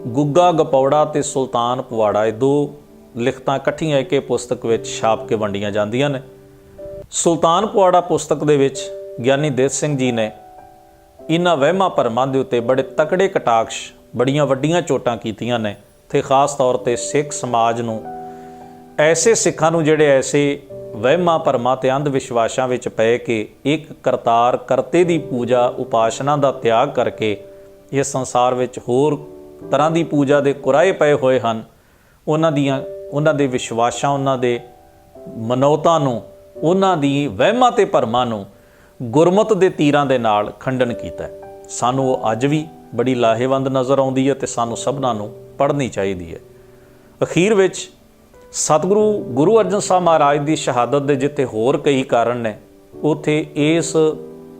Speaker 1: ਗੁੱਗਾ ਗਪੌੜਾ ਤੇ ਸੁਲਤਾਨ ਪੁਆੜਾ, ਇਹ ਦੋ ਲਿਖਤਾਂ ਇਕੱਠੀਆਂ ਇੱਕ ਪੁਸਤਕ ਵਿੱਚ ਛਾਪ ਕੇ ਵੰਡੀਆਂ ਜਾਂਦੀਆਂ ਨੇ। ਸੁਲਤਾਨ ਪੁਆੜਾ ਪੁਸਤਕ ਦੇ ਵਿੱਚ ਗਿਆਨੀ ਦਿੱਤ ਸਿੰਘ ਜੀ ਨੇ ਇਹਨਾਂ ਵਹਿਮਾਂ ਭਰਮਾਂ ਦੇ ਉੱਤੇ ਬੜੇ ਤਕੜੇ ਕਟਾਕਸ਼, ਬੜੀਆਂ ਵੱਡੀਆਂ ਚੋਟਾਂ ਕੀਤੀਆਂ ਨੇ ਤੇ ਖਾਸ ਤੌਰ ਤੇ ਸਿੱਖ ਸਮਾਜ ਨੂੰ, ਐਸੇ ਸਿੱਖਾਂ ਨੂੰ ਜਿਹੜੇ ਐਸੇ ਵਹਿਮਾਂ ਭਰਮਾਂ ਤੇ ਅੰਧ ਵਿਸ਼ਵਾਸਾਂ ਵਿੱਚ ਪੈ ਕੇ ਇੱਕ ਕਰਤਾਰ ਕਰਤੇ ਦੀ ਪੂਜਾ ਉਪਾਸਨਾ ਦਾ ਤਿਆਗ ਕਰਕੇ ਇਸ ਸੰਸਾਰ ਵਿੱਚ ਹੋਰ ਤਰ੍ਹਾਂ ਦੀ ਪੂਜਾ ਦੇ ਕੁਰਾਏ ਪਏ ਹੋਏ ਹਨ, ਉਹਨਾਂ ਦੇ ਵਿਸ਼ਵਾਸਾਂ, ਉਹਨਾਂ ਦੇ ਮਨੌਤਾਂ ਨੂੰ, ਉਹਨਾਂ ਦੀ ਵਹਿਮਾਂ ਤੇ ਭਰਮਾਂ ਨੂੰ ਗੁਰਮਤਿ ਦੇ ਤੀਰਾਂ ਦੇ ਨਾਲ ਖੰਡਨ ਕੀਤਾ। ਸਾਨੂੰ ਉਹ ਅੱਜ ਵੀ ਬੜੀ ਲਾਹੇਵੰਦ ਨਜ਼ਰ ਆਉਂਦੀ ਹੈ ਤੇ ਸਾਨੂੰ ਸਭਨਾਂ ਨੂੰ ਪੜ੍ਹਨੀ ਚਾਹੀਦੀ ਹੈ। ਅਖੀਰ ਵਿੱਚ ਸਤਿਗੁਰੂ ਗੁਰੂ ਅਰਜਨ ਸਾਹਿਬ ਮਹਾਰਾਜ ਦੀ ਸ਼ਹਾਦਤ ਦੇ ਜਿੱਥੇ ਹੋਰ ਕਈ ਕਾਰਨ ਨੇ, ਉੱਥੇ ਇਸ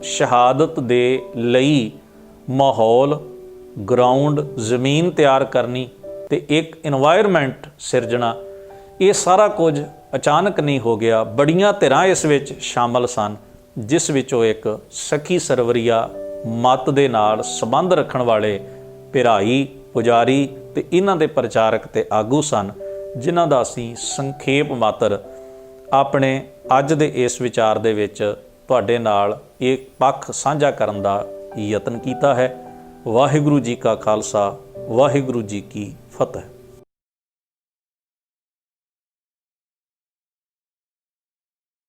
Speaker 1: ਸ਼ਹਾਦਤ ਦੇ ਲਈ ਮਾਹੌਲ, ਗਰਾਊਂਡ, ਜ਼ਮੀਨ ਤਿਆਰ ਕਰਨੀ ਤੇ ਇੱਕ ਇਨਵਾਇਰਮੈਂਟ ਸਿਰਜਣਾ, ਇਹ ਸਾਰਾ ਕੁਝ ਅਚਾਨਕ ਨਹੀਂ ਹੋ ਗਿਆ। ਬੜੀਆਂ ਧਿਰਾਂ ਇਸ ਵਿੱਚ ਸ਼ਾਮਲ ਸਨ, ਜਿਸ ਵਿੱਚੋਂ ਇੱਕ ਸਖੀ ਸਰਵਰੀਆ ਮੱਤ ਦੇ ਨਾਲ ਸੰਬੰਧ ਰੱਖਣ ਵਾਲੇ ਭਿਰਾਈ, ਪੁਜਾਰੀ ਤੇ ਇਹਨਾਂ ਦੇ ਪ੍ਰਚਾਰਕ ਤੇ ਆਗੂ ਸਨ, ਜਿਨ੍ਹਾਂ ਦਾ ਅਸੀਂ ਸੰਖੇਪ ਮਾਤਰ ਆਪਣੇ ਅੱਜ ਦੇ ਇਸ ਵਿਚਾਰ ਦੇ ਵਿੱਚ ਤੁਹਾਡੇ ਨਾਲ ਇਹ ਪੱਖ ਸਾਂਝਾ ਕਰਨ ਦਾ ਯਤਨ ਕੀਤਾ ਹੈ। ਵਾਹਿਗੁਰੂ ਜੀ ਕਾ ਖਾਲਸਾ, ਵਾਹਿਗੁਰੂ ਜੀ ਕੀ ਫਤਿਹ।